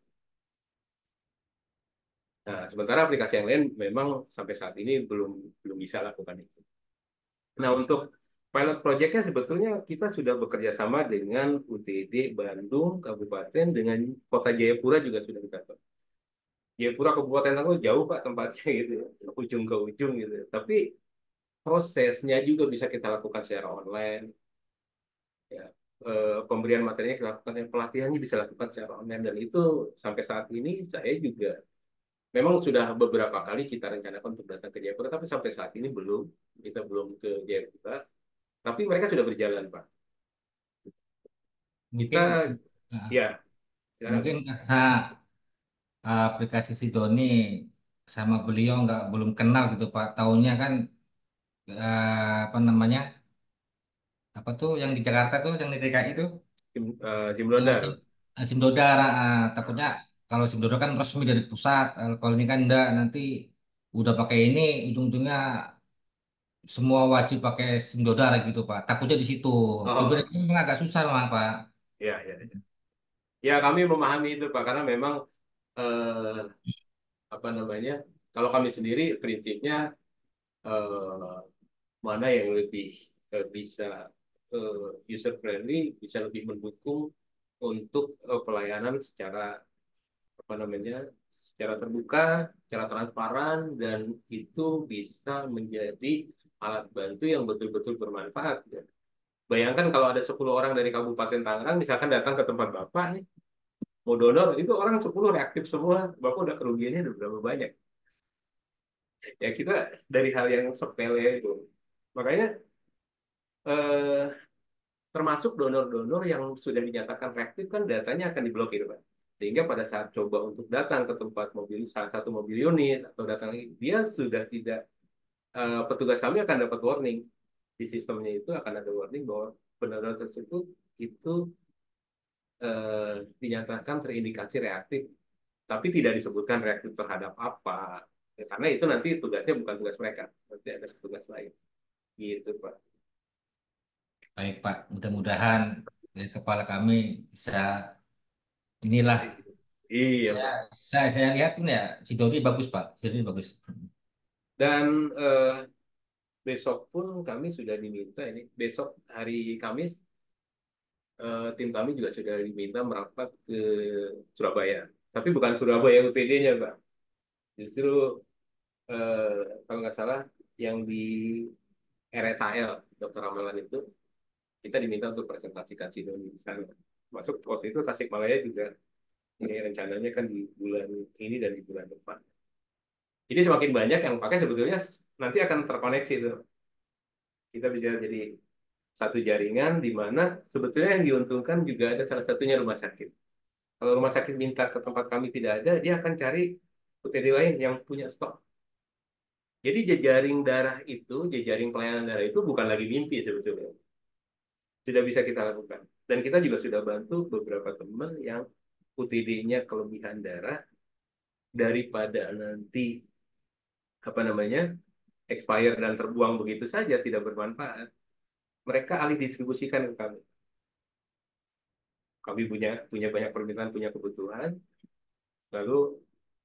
Nah, sementara aplikasi yang lain memang sampai saat ini belum belum bisa lakukan itu. Nah, untuk pilot projectnya sebetulnya kita sudah bekerja sama dengan UTD Bandung, Kabupaten, dengan Kota Jayapura juga sudah kita. Jayapura Kabupaten Tanggung jauh Pak tempatnya gitu, ya, ujung ke ujung gitu. Tapi prosesnya juga bisa kita lakukan secara online. Ya, pemberian materinya kita lakukan, pelatihannya bisa lakukan secara online, dan itu sampai saat ini saya juga memang sudah beberapa kali kita rencanakan untuk datang ke Jayapura, tapi sampai saat ini kita belum ke Jayapura. Tapi mereka sudah berjalan, Pak. Kita, Mungkin eh, ya, silakan. mungkin karena aplikasi si Doni sama beliau nggak belum kenal gitu Pak. Taunya kan apa namanya? Apa tuh yang di Jakarta tuh yang di DKI itu Simdodar. Simdodar. Takutnya kalau Simdodar kan resmi dari pusat. Kalau ini kan enggak, nanti udah pakai ini ujung-ujungnya semua wajib pakai Simdodar gitu Pak. Takutnya di situ. Oh, Ibaratnya memang agak susah memang Pak. ya, ya, ya. Ya, kami memahami itu, Pak, karena memang eh, apa namanya? Kalau kami sendiri prinsipnya mana yang lebih bisa user friendly, bisa lebih mendukung untuk pelayanan secara apa namanya secara terbuka, secara transparan, dan itu bisa menjadi alat bantu yang betul-betul bermanfaat. Ya. Bayangkan kalau ada 10 orang dari Kabupaten Tangerang, misalkan datang ke tempat Bapak nih, mau donor, itu orang 10 reaktif semua, Bapak udah kerugiannya udah berapa banyak. Ya kita dari hal yang sepele itu. Makanya eh, termasuk donor-donor yang sudah dinyatakan reaktif kan datanya akan diblokir, Pak. Sehingga pada saat coba untuk datang ke tempat mobil, salah satu mobil unit atau datang lagi, dia sudah tidak, petugas kami akan dapat warning. Di sistemnya itu akan ada warning bahwa pendonor tersebut itu dinyatakan terindikasi reaktif, tapi tidak disebutkan reaktif terhadap apa. Ya, karena itu nanti tugasnya bukan tugas mereka, nanti ada tugas lain. Gitu, Pak. Baik Pak, mudah-mudahan kepala kami bisa inilah. Iya, Saya Pak. saya lihat ini ya, si Dodi bagus Pak, si Dodi bagus. Dan besok pun kami sudah diminta ini, besok hari Kamis, tim kami juga sudah diminta merapat ke Surabaya. Tapi bukan Surabaya UTD-nya, Pak. Justru kalau nggak salah yang di RSAL, Dr. Ramalan itu, kita diminta untuk presentasikan Sidoni di sana. Masuk waktu itu Tasikmalaya juga, ini rencananya kan di bulan ini dan di bulan depan. Jadi semakin banyak yang pakai sebetulnya nanti akan terkoneksi itu. Kita bisa jadi satu jaringan di mana sebetulnya yang diuntungkan juga ada salah satunya rumah sakit. Kalau rumah sakit minta ke tempat kami tidak ada, dia akan cari UTD lain yang punya stok. Jadi jejaring darah itu, jejaring pelayanan darah itu bukan lagi mimpi sebetulnya. Sudah bisa kita lakukan. Dan kita juga sudah bantu beberapa teman yang UTD-nya kelebihan darah daripada nanti apa namanya expire dan terbuang begitu saja tidak bermanfaat. Mereka alih distribusikan ke kami. Kami punya punya banyak permintaan, punya kebutuhan. Lalu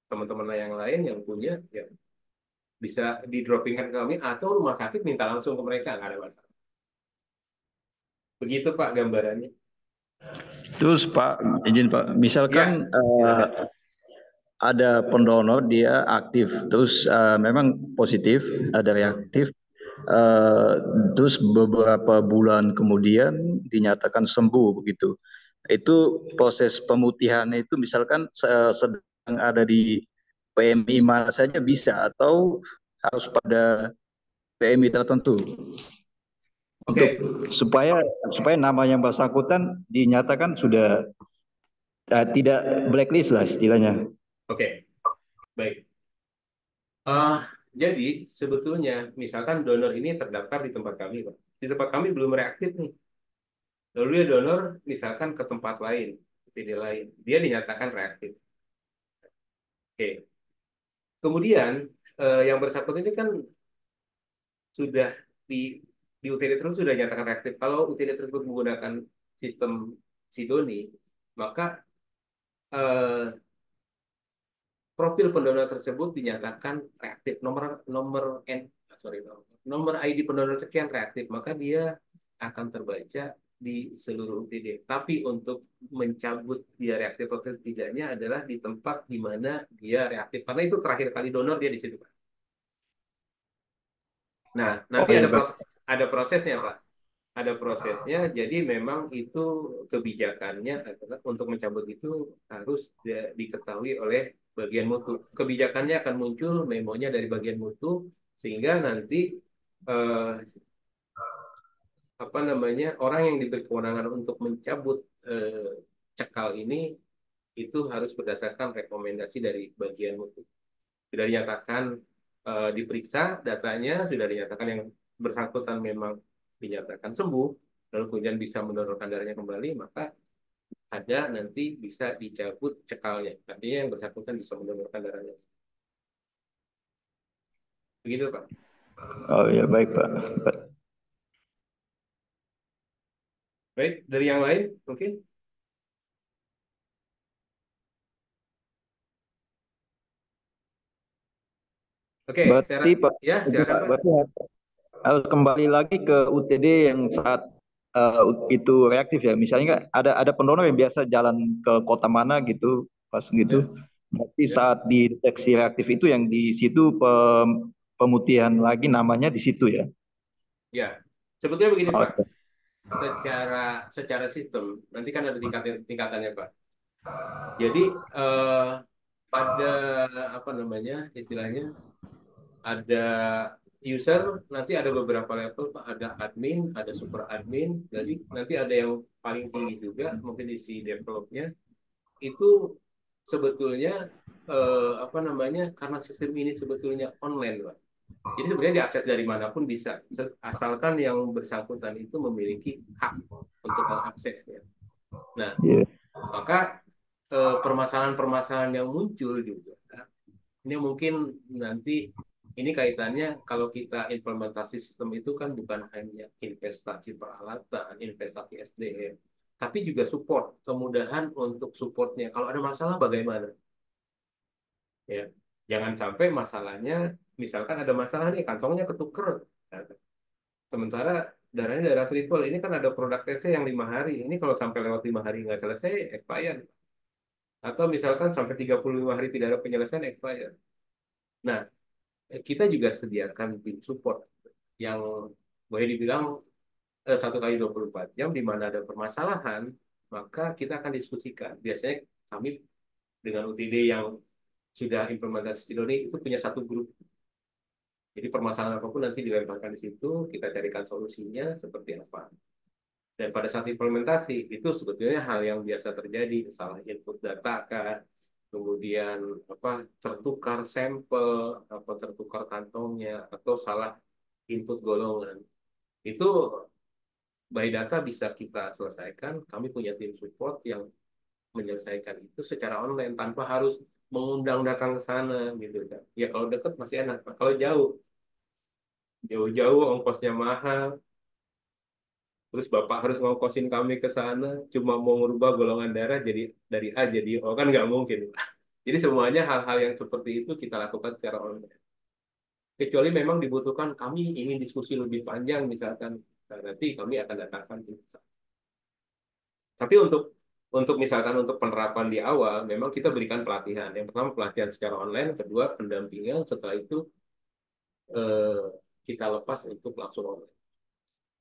teman-teman yang lain yang punya ya bisa di droppingkan ke kami atau rumah sakit minta langsung ke mereka nggak ada masalah. Begitu Pak gambarannya. Terus Pak, izin Pak, Ya, misalkan silakan. ada pendonor dia aktif, terus memang positif, ada Hmm. reaktif, eh, terus beberapa bulan kemudian dinyatakan sembuh begitu. Itu proses pemutihannya itu misalkan sedang ada di PMI mana saja bisa atau harus pada PMI tertentu untuk Oke, supaya supaya nama yang bersangkutan dinyatakan sudah tidak blacklist lah istilahnya. oke, baik. Ah, jadi sebetulnya misalkan donor ini terdaftar di tempat kami, Pak. Di tempat kami belum reaktif nih. Lalu dia donor misalkan ke tempat lain, PD lain. Dia dinyatakan reaktif. Oke. Kemudian yang bersangkutan ini kan sudah di UTD tersebut sudah dinyatakan reaktif. Kalau UTD tersebut menggunakan sistem Sidoni, maka eh, profil pendonor tersebut dinyatakan reaktif. Nomor nomor N, sorry, nomor ID pendonor sekian reaktif, maka dia akan terbaca di seluruh UTD. Tapi untuk mencabut dia reaktif atau tidaknya adalah di tempat di mana dia reaktif. Karena itu terakhir kali donor dia di situ, Pak. Nah, Oh nanti ya, Pak. ada prosesnya, Pak. Ada prosesnya, jadi memang itu kebijakannya adalah untuk mencabut itu harus diketahui oleh bagian mutu. Kebijakannya akan muncul memonya dari bagian mutu, sehingga nanti eh, apa namanya orang yang diberi kewenangan untuk mencabut cekal ini itu harus berdasarkan rekomendasi dari bagian mutu. Sudah dinyatakan diperiksa datanya, sudah dinyatakan yang bersangkutan memang dinyatakan sembuh, lalu kemudian bisa mendonorkan darahnya kembali, maka ada nanti bisa dicabut cekalnya. Artinya yang bersangkutan bisa mendonorkan darahnya. Begitu, Pak. Oh ya, baik Pak. Baik, dari yang lain mungkin. Oke, Berarti Pak, ya silakan, Pak. berarti harus kembali lagi ke UTD yang saat itu reaktif ya. Misalnya nggak ada pendonor yang biasa jalan ke kota mana gitu, pas Ya. gitu. Berarti Ya, saat dideteksi reaktif itu yang di situ pemutihan lagi namanya di situ ya. ya. Sebetulnya begini Pak, Oke. secara secara sistem nanti kan ada tingkatannya Pak. Jadi ada apa namanya istilahnya ada user, nanti ada beberapa level Pak, ada admin, ada super admin, jadi nanti ada yang paling tinggi juga mungkin di si developnya itu sebetulnya apa namanya karena sistem ini sebetulnya online Pak. Jadi sebenarnya diakses dari manapun bisa, asalkan yang bersangkutan itu memiliki hak untuk mengaksesnya. Nah, Iya. maka permasalahan-permasalahan yang muncul juga, ini mungkin nanti ini kaitannya kalau kita implementasi sistem itu kan bukan hanya investasi peralatan, investasi SDM, tapi juga support, kemudahan untuk supportnya. Kalau ada masalah bagaimana? Ya, jangan sampai masalahnya, misalkan ada masalah nih kantongnya ketuker, sementara darahnya darah triple, ini kan ada produk tesnya yang 5 hari. Ini kalau sampai lewat 5 hari nggak selesai, expired. Atau misalkan sampai 35 hari tidak ada penyelesaian, expired. Nah, kita juga sediakan tim support yang boleh dibilang 1 kali 24 jam, di mana ada permasalahan, maka kita akan diskusikan. Biasanya kami dengan UTD yang sudah implementasi Sidoni itu punya satu grup. Jadi permasalahan apapun nanti dilemparkan di situ, kita carikan solusinya seperti apa. Dan pada saat implementasi itu sebetulnya hal yang biasa terjadi, salah input data kan, kemudian apa tertukar sampel, apa tertukar kantongnya, atau salah input golongan. Itu by data bisa kita selesaikan. Kami punya tim support yang menyelesaikan itu secara online tanpa harus mengundang datang ke sana gitu kan. Ya kalau dekat masih enak, Pak. Kalau jauh, jauh-jauh ongkosnya mahal. Terus Bapak harus ngongkosin kami ke sana, cuma mau merubah golongan darah jadi dari A jadi O, kan nggak mungkin. Jadi semuanya hal-hal yang seperti itu kita lakukan secara online. Kecuali memang dibutuhkan kami ingin diskusi lebih panjang misalkan, nah, nanti kami akan datangkan tim. Tapi untuk misalkan untuk penerapan di awal, memang kita berikan pelatihan. Yang pertama pelatihan secara online, kedua pendampingan, setelah itu eh, kita lepas untuk langsung online.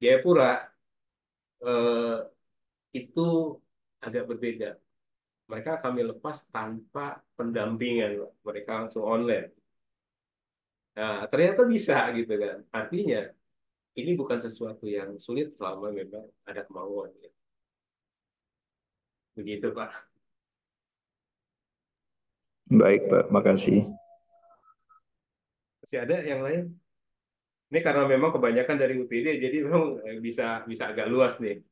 Jayapura eh, itu agak berbeda. Mereka kami lepas tanpa pendampingan, mereka langsung online. Nah, ternyata bisa gitu kan. Artinya ini bukan sesuatu yang sulit selama memang ada kemauan. Ya. Begitu Pak. Baik, Pak. Makasih. Masih ada yang lain? Ini karena memang kebanyakan dari UPD, jadi memang bisa bisa agak luas nih.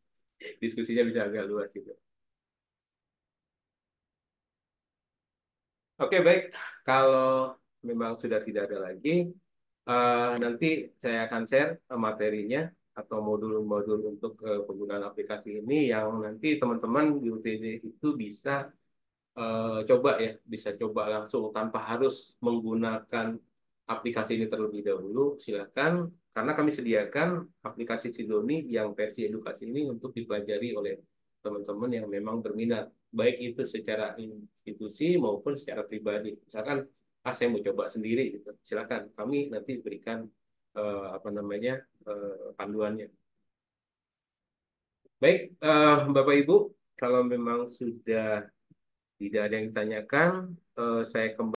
Diskusinya bisa agak luas gitu. Oke, baik. Kalau memang sudah tidak ada lagi, nanti saya akan share materinya atau modul-modul untuk penggunaan aplikasi ini yang nanti teman-teman di UTD itu bisa coba ya, bisa coba langsung tanpa harus menggunakan aplikasi ini terlebih dahulu. Silakan, karena kami sediakan aplikasi Sidoni yang versi edukasi ini untuk dipelajari oleh teman-teman yang memang berminat, baik itu secara institusi maupun secara pribadi. Misalkan, saya mau coba sendiri, gitu. Silakan, kami nanti berikan apa namanya panduannya. Baik, Bapak Ibu, kalau memang sudah tidak ada yang ditanyakan, saya kembali.